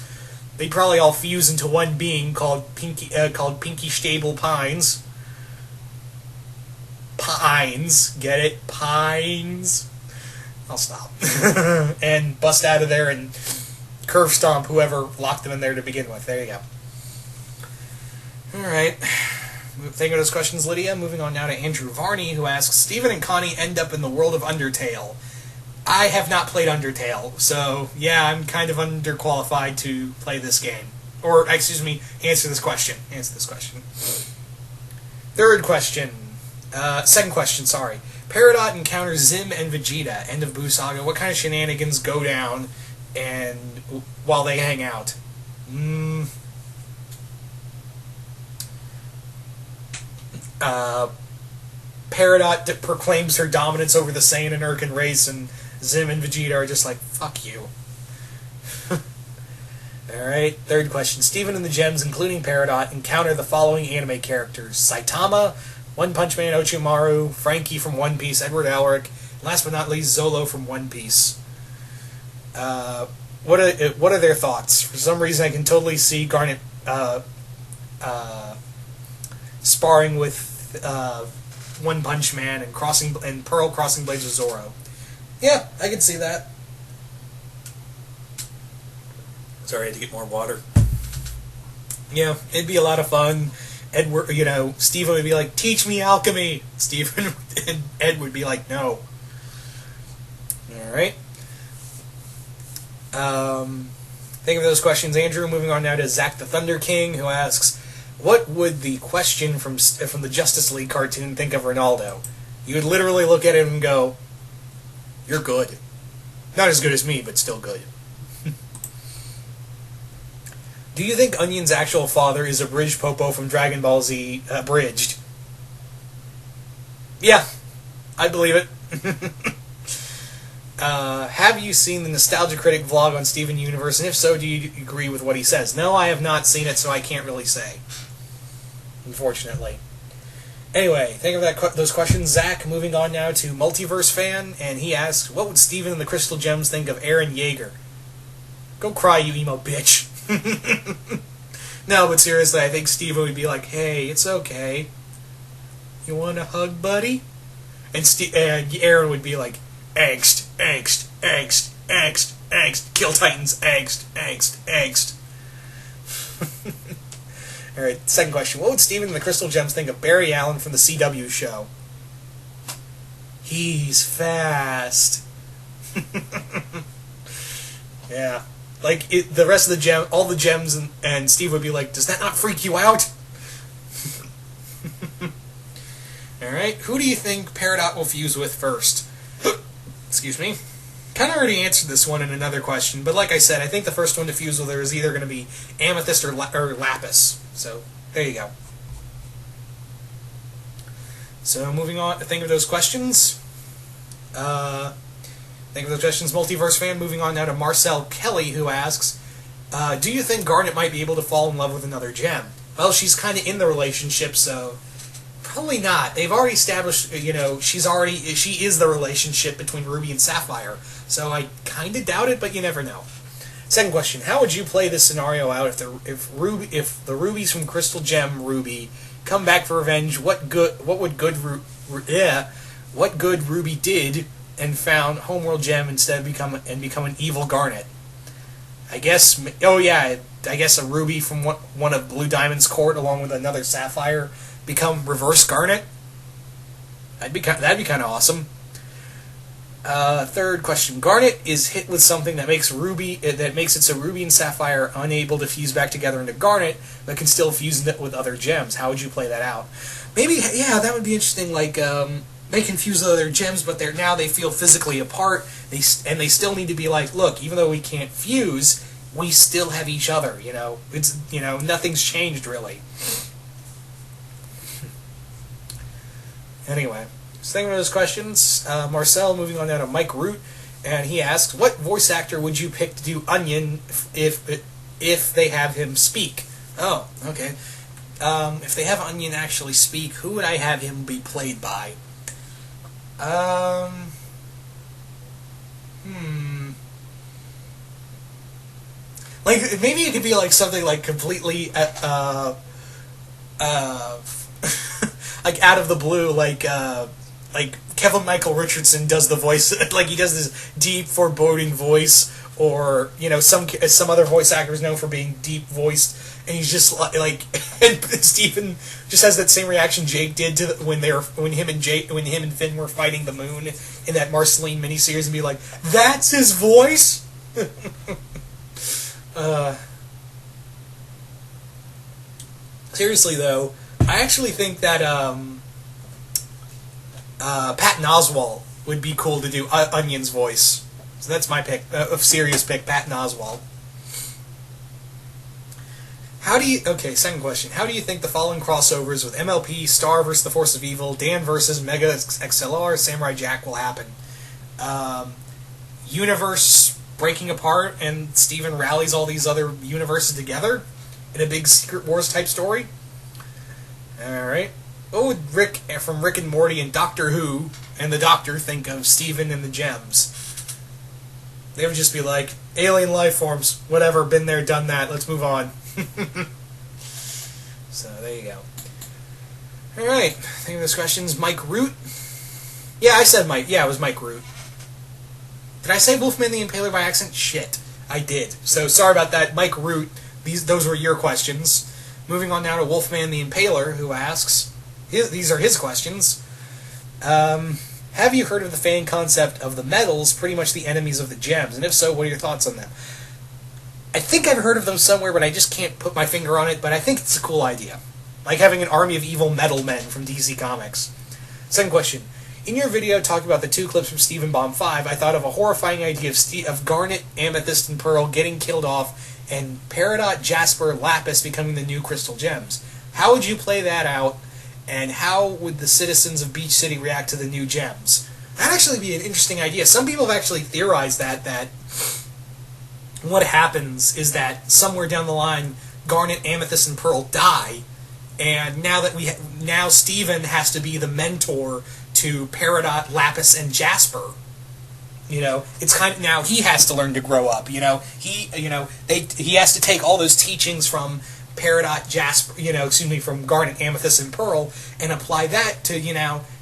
they'd probably all fuse into one being called Pinkie Stable Pines. Pines. Get it? Pines. I'll stop. And bust out of there and curve stomp whoever locked them in there to begin with. There you go. Alright. Thank you for those questions, Lydia. Moving on now to Andrew Varney, who asks, Steven and Connie end up in the world of Undertale. I have not played Undertale, so yeah, I'm kind of underqualified to play this game. Or, excuse me, answer this question. Third question. Second question, sorry. Peridot encounters Zim and Vegeta, end of Buu Saga. What kind of shenanigans go down and while they hang out? Peridot proclaims her dominance over the Saiyan and Urkin race, and Zim and Vegeta are just like, fuck you. Alright, third question. Steven and the Gems, including Peridot, encounter the following anime characters: Saitama, One Punch Man Orochimaru, Frankie from One Piece, Edward Elric, and last but not least, Zolo from One Piece. What are their thoughts? For some reason, I can totally see Garnet sparring with One Punch Man and Pearl crossing blades with Zoro. Yeah, I can see that. Sorry, I had to get more water. Yeah, it'd be a lot of fun. Edward, Steven would be like, teach me alchemy. Steven and Ed would be like, no. Alright. Think of those questions, Andrew. Moving on now to Zach the Thunder King, who asks, what would the question from the Justice League cartoon think of Ronaldo? You would literally look at him and go, you're good. Not as good as me, but still good. Do you think Onion's actual father is Abridged Popo from Dragon Ball Z Abridged? Yeah, I believe it. Have you seen the Nostalgia Critic vlog on Steven Universe? And if so, do you agree with what he says? No, I have not seen it, so I can't really say. Unfortunately. Anyway, think of those questions. Zach, moving on now to Multiverse Fan, and he asks, what would Steven and the Crystal Gems think of Eren Yeager? Go cry, you emo bitch. No, but seriously, I think Steven would be like, hey, it's okay. You want a hug, buddy? And Eren would be like, angst, angst, angst, angst, angst, kill Titans, angst, angst, angst. Alright, second question. What would Steven and the Crystal Gems think of Barry Allen from the CW show? He's fast. Yeah. Like, the rest of the all the gems, and Steve would be like, does that not freak you out? Alright, who do you think Peridot will fuse with first? Excuse me. Kind of already answered this one in another question, but like I said, I think the first one to fuse with her is either going to be Amethyst or Lapis. So, there you go. So, moving on, think of those questions. Think of those questions, Multiverse Fan. Moving on now to Marcel Kelly, who asks, do you think Garnet might be able to fall in love with another gem? Well, she's kind of in the relationship, so probably not. They've already established, she is the relationship between Ruby and Sapphire, so I kind of doubt it, but you never know. Second question, how would you play this scenario out if the rubies from Crystal Gem Ruby come back for revenge? What good Ruby did and found Homeworld Gem instead of become an evil Garnet? I guess a Ruby from one of Blue Diamond's court along with another Sapphire become reverse Garnet. That'd be kind of awesome. Third question: Garnet is hit with something that makes it so Ruby and Sapphire are unable to fuse back together into Garnet, but can still fuse with other gems. How would you play that out? Maybe, that would be interesting. Like, they can fuse with other gems, but they feel physically apart. They still need to be like, look, even though we can't fuse, we still have each other. It's nothing's changed really. Anyway. Thinking of those questions, Marcel, moving on now to Mike Root, and he asks, what voice actor would you pick to do Onion if they have him speak? Oh, okay. If they have Onion actually speak, who would I have him be played by? Like, maybe it could be like something like completely, like out of the blue, like Kevin Michael Richardson does the voice, like he does this deep, foreboding voice, or some other voice actors known for being deep voiced, and he's just like and Stephen just has that same reaction Jake did to when him and Finn were fighting the moon in that Marceline miniseries, and be like, that's his voice. Seriously though, I actually think that Patton Oswalt would be cool to do Onion's voice. So that's my pick, a serious pick, Patton Oswalt. Second question. How do you think the following crossovers with MLP, Star vs. the Force of Evil, Dan vs. Mega XLR, Samurai Jack will happen? Universe breaking apart and Steven rallies all these other universes together in a big Secret Wars type story? Alright. What would Rick from Rick and Morty and Doctor Who and the Doctor think of Steven and the Gems? They would just be like, alien life forms, whatever, been there, done that, let's move on. So, there you go. Alright, think of those questions. Mike Root? Yeah, I said Mike. Yeah, it was Mike Root. Did I say Wolfman the Impaler by accident? Shit, I did. So, sorry about that. Mike Root, those were your questions. Moving on now to Wolfman the Impaler, who asks, these are his questions. Have you heard of the fan concept of the metals pretty much the enemies of the gems? And if so, what are your thoughts on them? I think I've heard of them somewhere, but I just can't put my finger on it, but I think it's a cool idea. Like having an army of evil metal men from DC Comics. Second question. In your video talking about the 2 clips from Steven Bomb 5, I thought of a horrifying idea of Garnet, Amethyst, and Pearl getting killed off, and Peridot, Jasper, Lapis becoming the new Crystal Gems. How would you play that out, and how would the citizens of Beach City react to the new gems? That'd actually be an interesting idea. Some people have actually theorized that what happens is that somewhere down the line, Garnet, Amethyst, and Pearl die, and now Steven has to be the mentor to Peridot, Lapis, and Jasper. It's kind of now he has to learn to grow up. He has to take all those teachings from Peridot, Jasper, from Garnet, Amethyst, and Pearl, and apply that to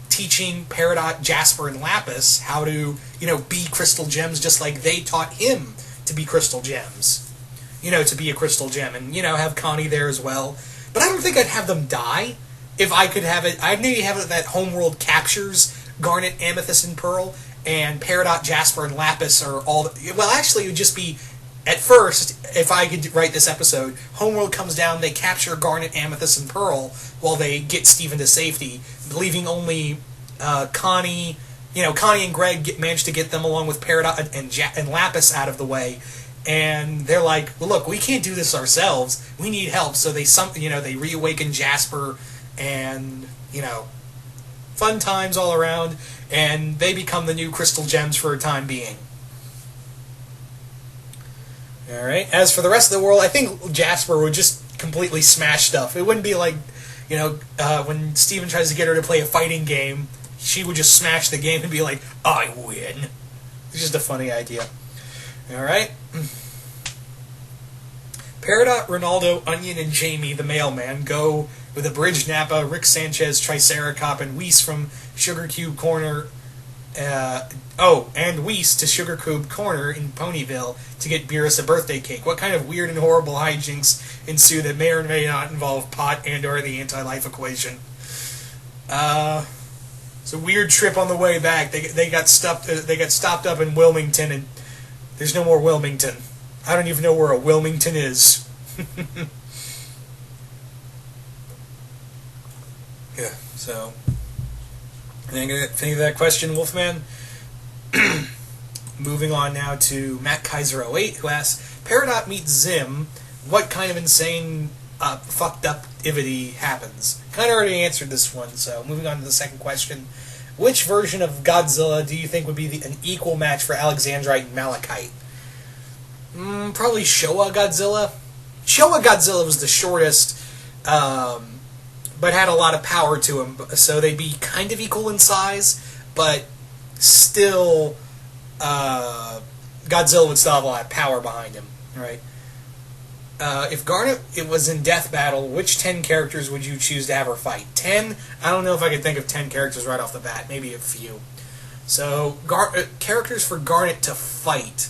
teaching Peridot, Jasper, and Lapis how to be crystal gems, just like they taught him to be crystal gems. To be a crystal gem, and have Connie there as well. But I don't think I'd have them die. If I could have it, I'd maybe have it that Homeworld captures Garnet, Amethyst, and Pearl, and Peridot, Jasper, and Lapis are all... Well, actually, it would just be... At first, if I could write this episode, Homeworld comes down, they capture Garnet, Amethyst, and Pearl while they get Steven to safety, leaving only Connie... Connie and Greg manage to get them along with Peridot and Lapis out of the way. And they're like, well, look, we can't do this ourselves. We need help. So they reawaken Jasper, and fun times all around. And they become the new Crystal Gems for a time being. All right. As for the rest of the world, I think Jasper would just completely smash stuff. It wouldn't be like, when Steven tries to get her to play a fighting game, she would just smash the game and be like, I win. It's just a funny idea. Alright. Peridot, Ronaldo, Onion, and Jamie, the mailman, go with Abridged Nappa, Rick Sanchez, Triceracop, and Whis from Sugar Cube Corner. And Whis to Sugar Cube Corner in Ponyville to get Beerus a birthday cake. What kind of weird and horrible hijinks ensue that may or may not involve pot and/or the anti-life equation? It's a weird trip on the way back. They got stopped up in Wilmington, and there's no more Wilmington. I don't even know where a Wilmington is. Yeah, so... Think of that question, Wolfman? Moving on now to Matt Kaiser08, who asks, Peridot meets Zim, what kind of insane, fucked up-ivity happens? Kind of already answered this one, so moving on to the second question. Which version of Godzilla do you think would be an equal match for Alexandrite and Malachite? Probably Showa Godzilla. Showa Godzilla was the shortest, but had a lot of power to him, so they'd be kind of equal in size, but still, Godzilla would still have a lot of power behind him, right? If Garnet was in Death Battle, which 10 characters would you choose to have her fight? 10? I don't know if I could think of 10 characters right off the bat. Maybe a few. So, characters for Garnet to fight.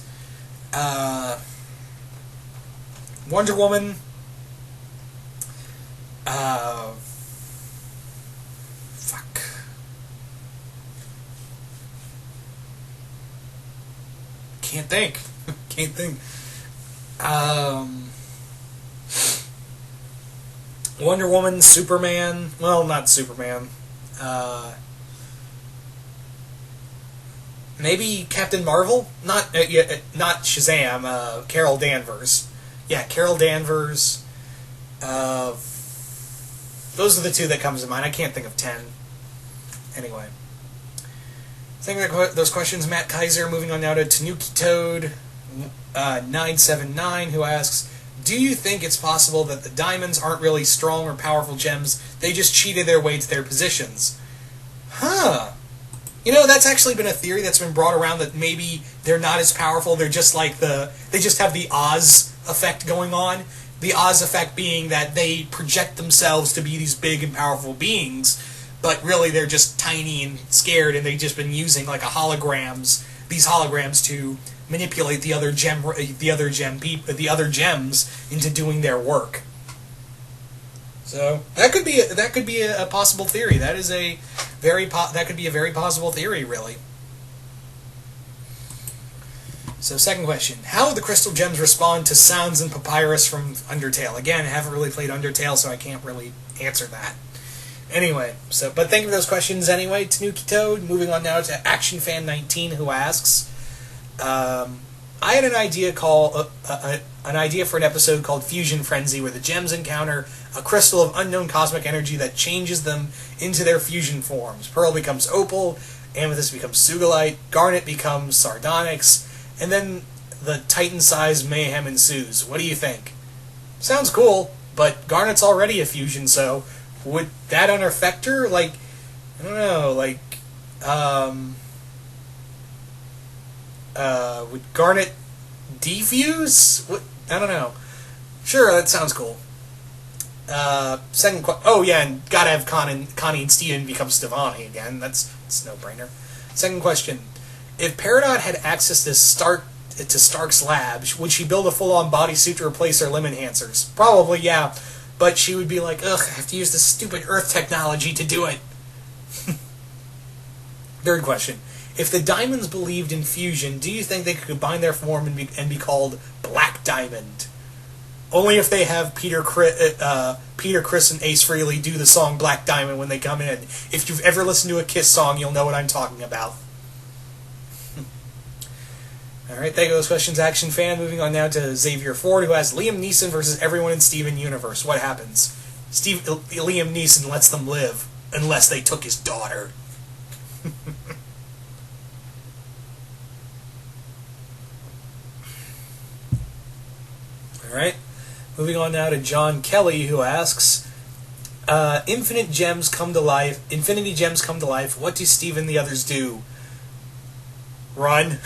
Wonder Woman. Fuck. Can't think. Can't think. Wonder Woman, Superman. Well, not Superman. Maybe Captain Marvel? Not Shazam. Carol Danvers. Yeah, Carol Danvers. Those are the two that comes to mind. I can't think of 10. Anyway. Thinking of those questions, Matt Kaiser. Moving on now to Tanuki Toad 979, who asks, do you think it's possible that the diamonds aren't really strong or powerful gems, they just cheated their way to their positions? Huh. That's actually been a theory that's been brought around, that maybe they're not as powerful, they're just like they just have the Oz effect going on. The Oz effect being that they project themselves to be these big and powerful beings, but really they're just tiny and scared, and they've just been using like these holograms to manipulate the other gems into doing their work. So that could be a possible theory. That is a that could be a very possible theory, really. So, second question: how would the crystal gems respond to sounds and papyrus from Undertale? Again, I haven't really played Undertale, so I can't really answer that. Anyway, but thank you for those questions anyway, Tanuki Toad. Moving on now to Action Fan 19, who asks, I had an idea an idea for an episode called Fusion Frenzy, where the gems encounter a crystal of unknown cosmic energy that changes them into their fusion forms. Pearl becomes Opal, Amethyst becomes Sugilite, Garnet becomes Sardonyx, and then the Titan-sized mayhem ensues. What do you think? Sounds cool, but Garnet's already a fusion, so would that unaffect her? Like, I don't know, like, would Garnet defuse? What? I don't know. Sure, that sounds cool. Oh yeah, and gotta have Connie and Steven become Stevani again. That's no brainer. Second question: if Peridot had access to Stark's lab, would she build a full-on bodysuit to replace her limb enhancers? Probably, yeah. But she would be like, ugh, I have to use this stupid Earth technology to do it. Third question: if the Diamonds believed in fusion, do you think they could combine their form and be called Black Diamond? Only if they have Peter, Criss, and Ace Frehley do the song Black Diamond when they come in. If you've ever listened to a Kiss song, you'll know what I'm talking about. Alright, thank you for those questions, Action Fan. Moving on now to Xavier Ford, who asks, Liam Neeson versus everyone in Steven Universe. What happens? Liam Neeson lets them live, unless they took his daughter. Alright. Moving on now to John Kelly, who asks, Infinity gems come to life. What do Steve and the others do? Run.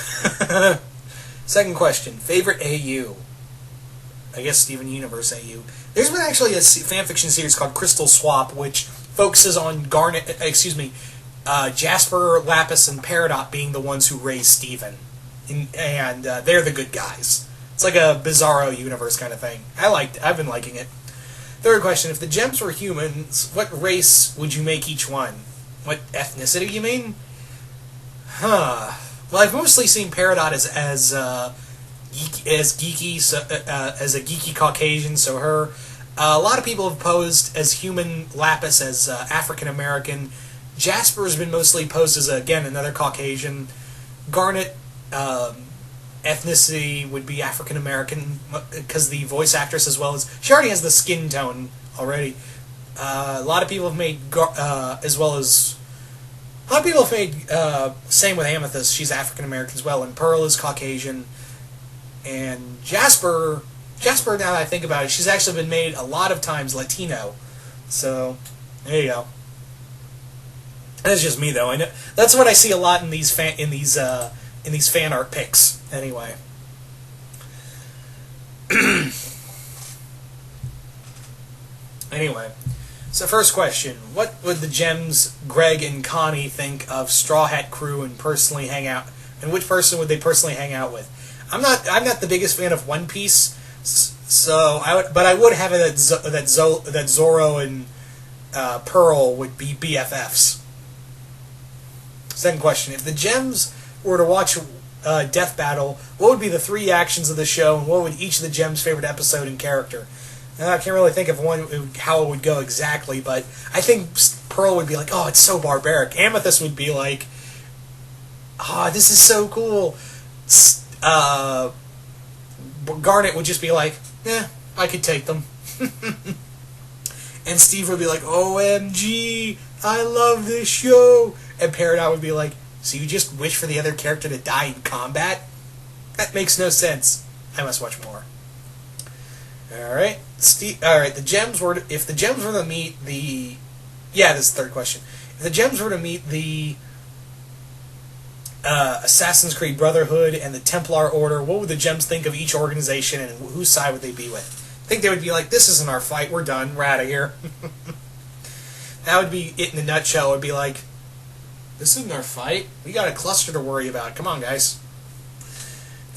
Second question. Favorite AU? I guess Steven Universe AU. There's been actually a fanfiction series called Crystal Swap, which focuses on Jasper, Lapis, and Peridot being the ones who raise Steven. And they're the good guys. It's like a Bizarro universe kind of thing. I've been liking it. Third question: if the gems were humans, what race would you make each one? What ethnicity, you mean? Huh. Well, I've mostly seen Peridot as geeky, as a geeky Caucasian. So her. A lot of people have posed as human. Lapis as African American. Jasper has been mostly posed as another Caucasian. Garnet. Ethnicity would be African American because the voice actress, as well as she already has the skin tone already. A lot of people have made same with Amethyst. She's African American as well, and Pearl is Caucasian. And Jasper. Now that I think about it, she's actually been made a lot of times Latino. So there you go. That's just me, though. I know that's what I see a lot in these fan art pics. Anyway. Anyway. So first question. What would the gems Greg and Connie think of Straw Hat Crew and personally hang out? And which person would they personally hang out with? I'm not the biggest fan of One Piece, so I would have it that Zoro and Pearl would be BFFs. Second question. If the gems were to watch Death Battle, what would be the 3 actions of the show, and what would each of the gems' favorite episode and character? I can't really think of how it would go exactly, but I think Pearl would be like, oh, it's so barbaric. Amethyst would be like, oh, this is so cool. Garnet would just be like, I could take them. And Steve would be like, OMG, I love this show. And Peridot would be like, so you just wish for the other character to die in combat? That makes no sense. I must watch more. Alright. Alright, if the gems were to meet the... Yeah, this is the third question. If the gems were to meet the Assassin's Creed Brotherhood and the Templar Order, what would the gems think of each organization, and whose side would they be with? I think they would be like, this isn't our fight, we're done, we're out of here. That would be it in a nutshell. It would be like, this isn't our fight. We got a cluster to worry about. Come on, guys.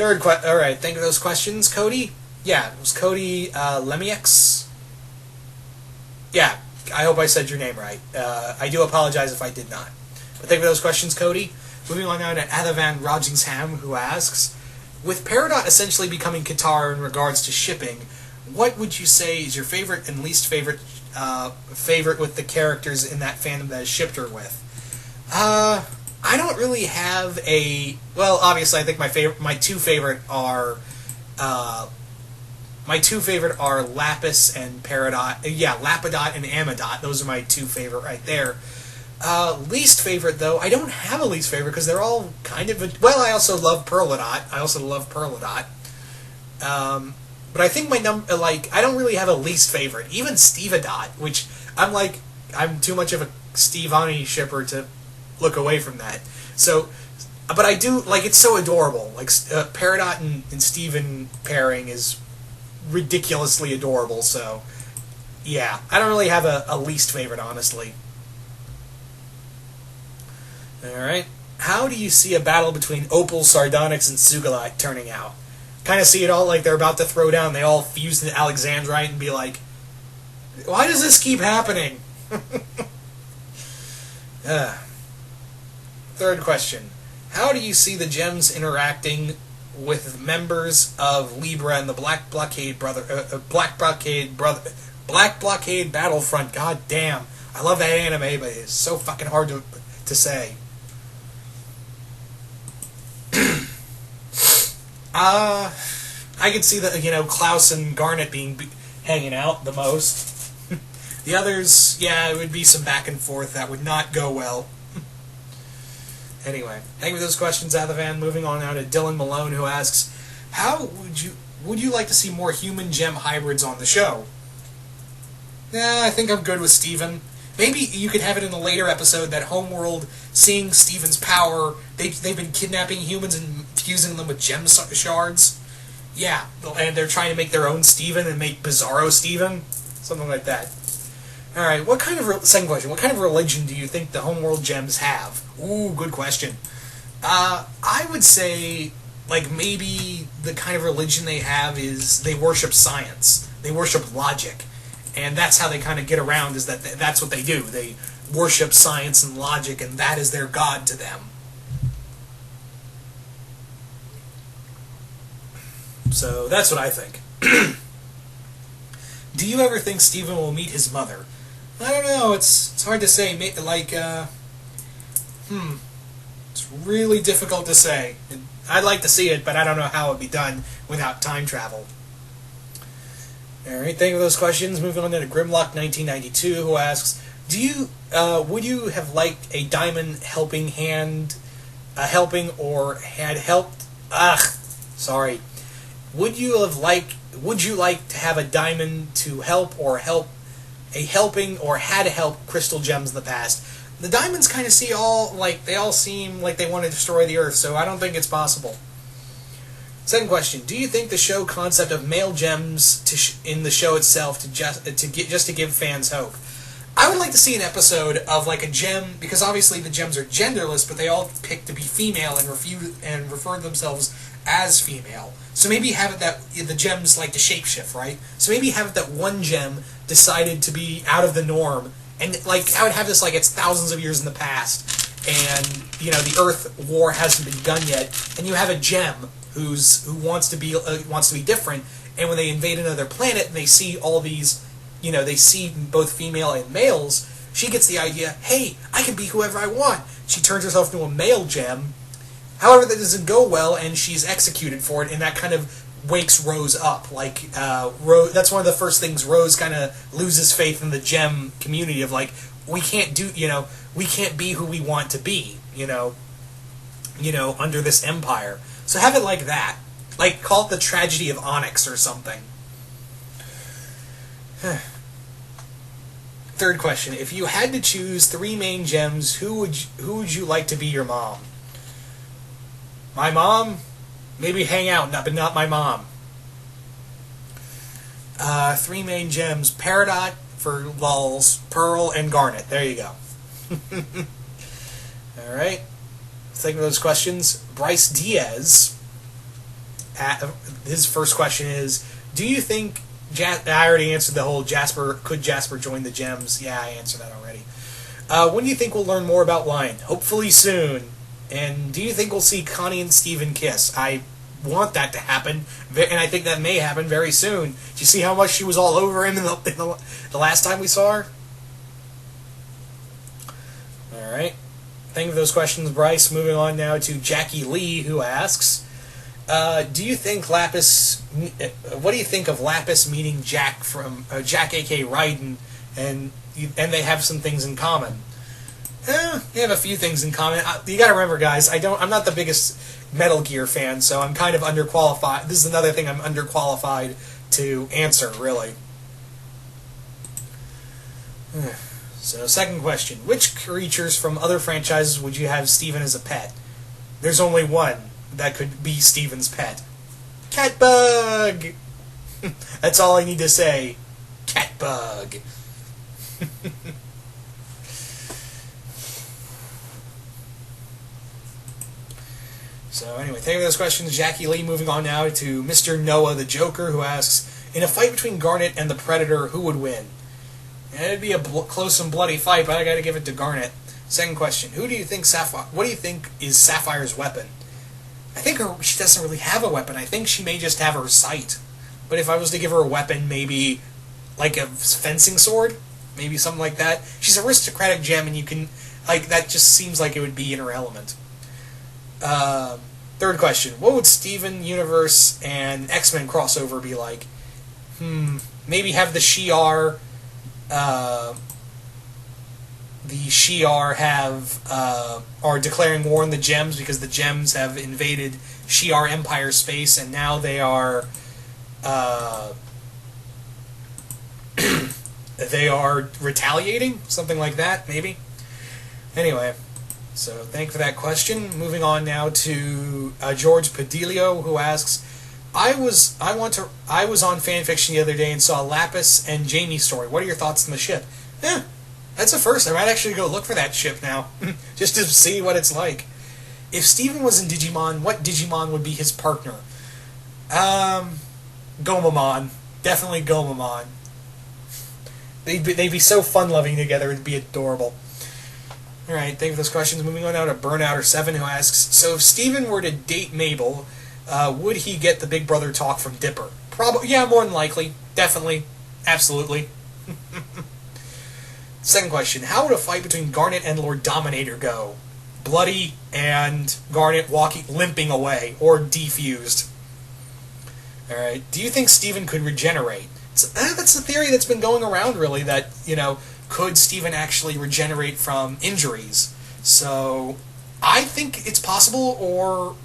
Alright, thank you for those questions. Cody? Yeah, it was Cody Lemiex. Yeah, I hope I said your name right. I do apologize if I did not. But thank you for those questions, Cody. Moving on now to Athavan Rodgingham, who asks, with Peridot essentially becoming Qatar in regards to shipping, what would you say is your favorite and least favorite favorite with the characters in that fandom that has shipped her with? I don't really have a... Well, obviously, I think my two favorite are Lapis and Peridot. Yeah, Lapidot and Amidot. Those are my two favorite right there. Least favorite, though, I don't have a least favorite because they're all kind of... Well, I also love Perlodot. But I think I don't really have a least favorite. Even Stevedot, which I'm too much of a Stevani shipper to look away from that. So, but I do, it's so adorable. Peridot and Steven pairing is ridiculously adorable, so, yeah. I don't really have a least favorite, honestly. Alright. How do you see a battle between Opal, Sardonyx, and Sugalite turning out? Kind of see it all like they're about to throw down, they all fuse into Alexandrite and be like, why does this keep happening? Third question. How do you see the gems interacting with members of Libra and the Black Blockade Battlefront? God damn. I love that anime, but it's so fucking hard to say. I could see that, Klaus and Garnet hanging out the most. The others, yeah, it would be some back and forth that would not go well. Anyway, thank you for those questions, Athavan. Moving on now to Dylan Malone, who asks, how would you like to see more human gem hybrids on the show? I think I'm good with Steven. Maybe you could have it in a later episode that Homeworld, seeing Steven's power, they've been kidnapping humans and fusing them with gem shards. Yeah, and they're trying to make their own Steven and make Bizarro Steven. Something like that. Alright, second question, what kind of religion do you think the Homeworld gems have? Ooh, good question. I would say, maybe the kind of religion they have is they worship science. They worship logic. And that's how they kind of get around, is that's what they do. They worship science and logic, and that is their god to them. So, that's what I think. Do you ever think Steven will meet his mother? I don't know, it's hard to say. It's really difficult to say. I'd like to see it, but I don't know how it would be done without time travel. Alright, thank you for those questions. Moving on to Grimlock1992, who asks, would you have liked a diamond helping or had helped... Would you like to have a diamond to help or a helping or had to help crystal gems in the past? The diamonds kind of they all seem like they want to destroy the Earth, so I don't think it's possible. Second question: do you think the show concept of male gems in the show itself just to give fans hope? I would like to see an episode of a gem, because obviously the gems are genderless, but they all pick to be female and refer to themselves as female. So maybe have it that the gems like to shapeshift, right? So maybe have it that one gem decided to be out of the norm, and I would have this it's thousands of years in the past, and the Earth War hasn't begun yet, and you have a gem who wants to be different, and when they invade another planet and they see all these, they see both female and males, she gets the idea, hey, I can be whoever I want. She turns herself into a male gem. However, that doesn't go well, and she's executed for it, and that kind of wakes Rose up. That's one of the first things Rose kind of loses faith in the gem community of we can't be who we want to be, under this empire. So have it like that. Call it the tragedy of Onyx or something. Third question: if you had to choose 3 main gems, who would you like to be your mom? My mom? Maybe hang out, but not my mom. 3 main gems: Peridot for lulz, Pearl, and Garnet. There you go. Alright. Think of those questions. Bryce Diaz, his first question is, do you think I already answered the whole Jasper. Could Jasper join the Gems? Yeah, I answered that already. When do you think we'll learn more about Lion? Hopefully soon. And do you think we'll see Connie and Steven kiss? I want that to happen, and I think that may happen very soon. Do you see how much she was all over him in the last time we saw her? Alright. Thank you for those questions, Bryce. Moving on now to Jackie Lee, who asks, do you think Lapis... what do you think of Lapis meeting Jack from... Jack a.k.a. Raiden, and they have some things in common? They have a few things in common. You gotta remember, guys, I'm not the biggest Metal Gear fan, so I'm kind of underqualified. This is another thing I'm underqualified to answer, really. So, second question. Which creatures from other franchises would you have Steven as a pet? There's only one that could be Steven's pet. Catbug! That's all I need to say. Catbug. So anyway, thank you for those questions, Jackie Lee. Moving on now to Mr. Noah the Joker, who asks, in a fight between Garnet and the Predator, who would win? And it'd be a close and bloody fight, but I gotta give it to Garnet. Second question, what do you think is Sapphire's weapon? I think she doesn't really have a weapon. I think she may just have her sight. But if I was to give her a weapon, maybe like a fencing sword? Maybe something like that. She's an aristocratic gem, and you can... that just seems like it would be in her element. Third question. What would Steven Universe and X-Men crossover be like? Maybe have the Shi'ar are declaring war on the Gems because the Gems have invaded Shi'ar Empire space, and now they are retaliating? Something like that, maybe? Anyway... So, thank you for that question. Moving on now to George Padillo, who asks, I was on fanfiction the other day and saw Lapis and Jamie story. What are your thoughts on the ship? That's a first. I might actually go look for that ship now, just to see what it's like. If Steven was in Digimon, what Digimon would be his partner? Gomamon. Definitely Gomamon. They'd be so fun-loving together, it'd be adorable. Alright, thank you for those questions. Moving on now to Burnouter7, who asks, so if Steven were to date Mabel, would he get the Big Brother talk from Dipper? Yeah, more than likely. Definitely. Absolutely. Second question, how would a fight between Garnet and Lord Dominator go? Bloody and Garnet limping away, or defused? Alright, do you think Steven could regenerate? That's a theory that's been going around, really, that, could Steven actually regenerate from injuries? So, I think it's possible, or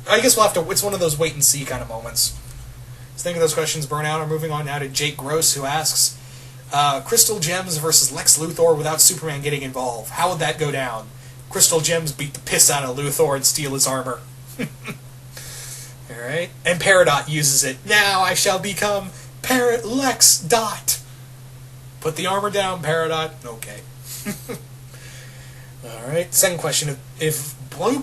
I guess we'll have to, it's one of those wait and see kind of moments. So think of those questions, Burnout. I'm moving on now to Jake Gross, who asks, Crystal Gems versus Lex Luthor without Superman getting involved. How would that go down? Crystal Gems beat the piss out of Luthor and steal his armor. Alright. And Peridot uses it. Now I shall become Parrot Lex Dot. Put the armor down, Peridot. Okay. Alright, second question. If Blue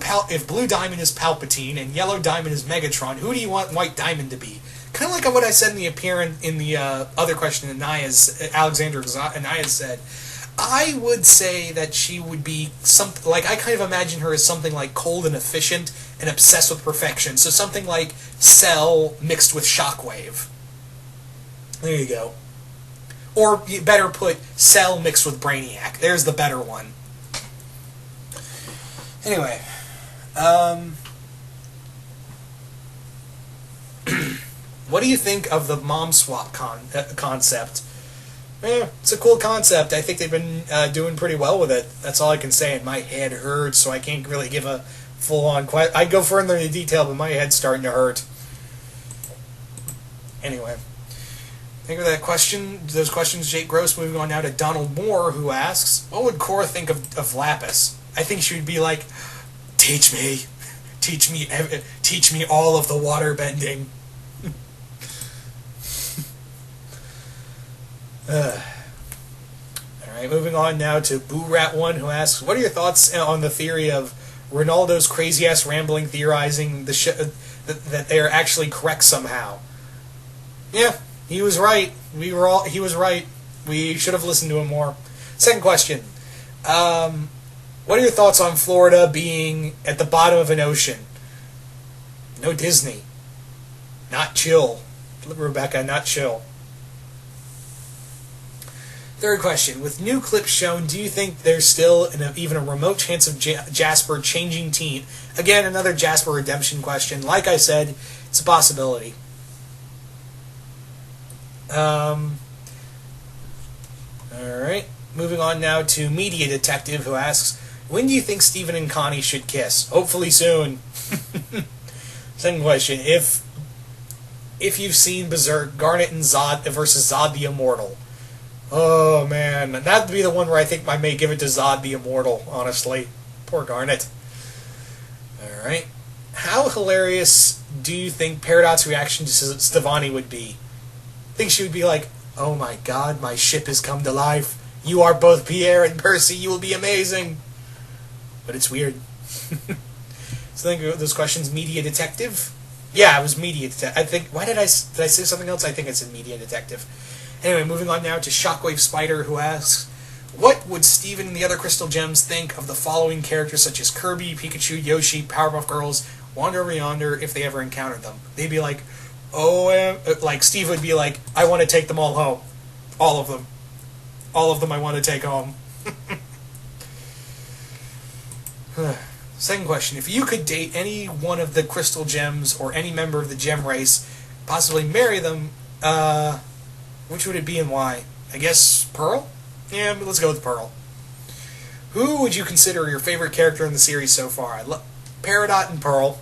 Diamond is Palpatine and Yellow Diamond is Megatron, who do you want White Diamond to be? Kind of like what I said in the other question that Alexander Anaya said. I would say that she would be something like, I kind of imagine her as something like cold and efficient and obsessed with perfection. So something like Cell mixed with Shockwave. There you go. Or, better put, Cell mixed with Brainiac. There's the better one. Anyway. What do you think of the mom swap concept? It's a cool concept. I think they've been doing pretty well with it. That's all I can say, and my head hurts, so I can't really give a full-on question. I'd go further into detail, but my head's starting to hurt. Anyway. Thank you for that question. Those questions, Jake Gross. Moving on now to Donald Moore, who asks, what would Cora think of Lapis? I think she would be like, teach me all of the water bending. Alright, moving on now to Boo Rat 1, who asks, what are your thoughts on the theory of Ronaldo's crazy-ass rambling theorizing that they are actually correct somehow? Yeah, He was right. He was right. We should have listened to him more. Second question. What are your thoughts on Florida being at the bottom of an ocean? No Disney. Not chill. Rebecca, not chill. Third question. With new clips shown, do you think there's still even a remote chance of Jasper changing team? Again, another Jasper redemption question. Like I said, it's a possibility. Alright. Moving on now to Media Detective, who asks, when do you think Steven and Connie should kiss? Hopefully soon. Second question. If you've seen Berserk, Garnet and Zod versus Zod the Immortal. Oh, man. That'd be the one where I think I may give it to Zod the Immortal, honestly. Poor Garnet. Alright. How hilarious do you think Peridot's reaction to Stevonnie would be? I think she would be like, oh my god, my ship has come to life. You are both Pierre and Percy. You will be amazing. But it's weird. So I think those questions, Media Detective? Yeah, it was Media Detective. I think, did I say something else? I think it's in Media Detective. Anyway, moving on now to Shockwave Spider, who asks, what would Steven and the other Crystal Gems think of the following characters such as Kirby, Pikachu, Yoshi, Powerpuff Girls, Wander Over Yonder, if they ever encountered them? They'd be like, like Steve would be like, I want to take them all home. All of them. All of them I want to take home. Second question. If you could date any one of the Crystal Gems or any member of the Gem race, possibly marry them, which would it be and why? I guess Pearl? Yeah, but let's go with Pearl. Who would you consider your favorite character in the series so far? Peridot and Pearl.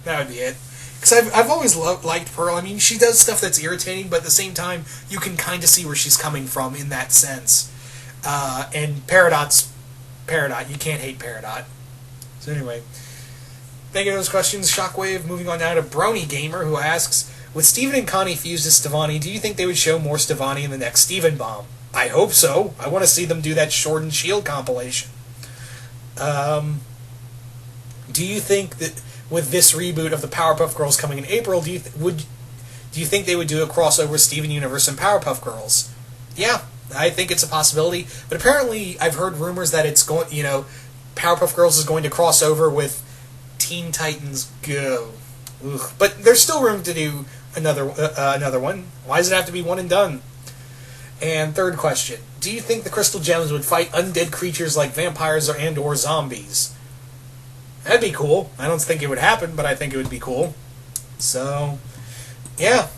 That would be it. Because I've always liked Pearl. I mean, she does stuff that's irritating, but at the same time, you can kind of see where she's coming from in that sense. And Peridot's Peridot. You can't hate Peridot. So anyway, thank you for those questions, Shockwave. Moving on now to Brony Gamer, who asks, with Steven and Connie fused as Stevonnie, do you think they would show more Stevonnie in the next Steven Bomb? I hope so. I want to see them do that Sword and Shield compilation. Do you think that with this reboot of the Powerpuff Girls coming in April, do you think they would do a crossover with Steven Universe and Powerpuff Girls? Yeah, I think it's a possibility. But apparently, I've heard rumors that it's going, Powerpuff Girls is going to cross over with Teen Titans Go. Ugh. But there's still room to do another one. Why does it have to be one and done? And third question. Do you think the Crystal Gems would fight undead creatures like vampires or zombies? That'd be cool. I don't think it would happen, but I think it would be cool. So, yeah.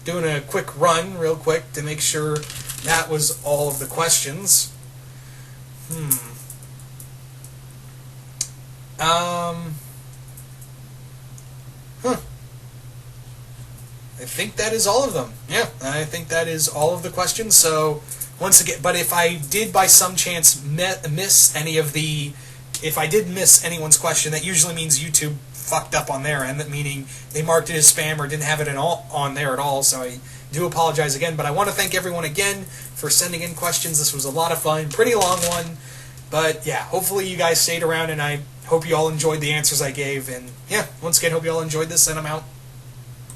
Doing a quick run, real quick, to make sure that was all of the questions. I think that is all of them. Yeah, I think that is all of the questions. So, once again, but if I did by some chance miss any of the... If I did miss anyone's question, that usually means YouTube fucked up on their end, meaning they marked it as spam or didn't have it on there at all, so I do apologize again. But I want to thank everyone again for sending in questions. This was a lot of fun. Pretty long one. But yeah, hopefully you guys stayed around, and I hope you all enjoyed the answers I gave. And yeah, once again, hope you all enjoyed this, and I'm out.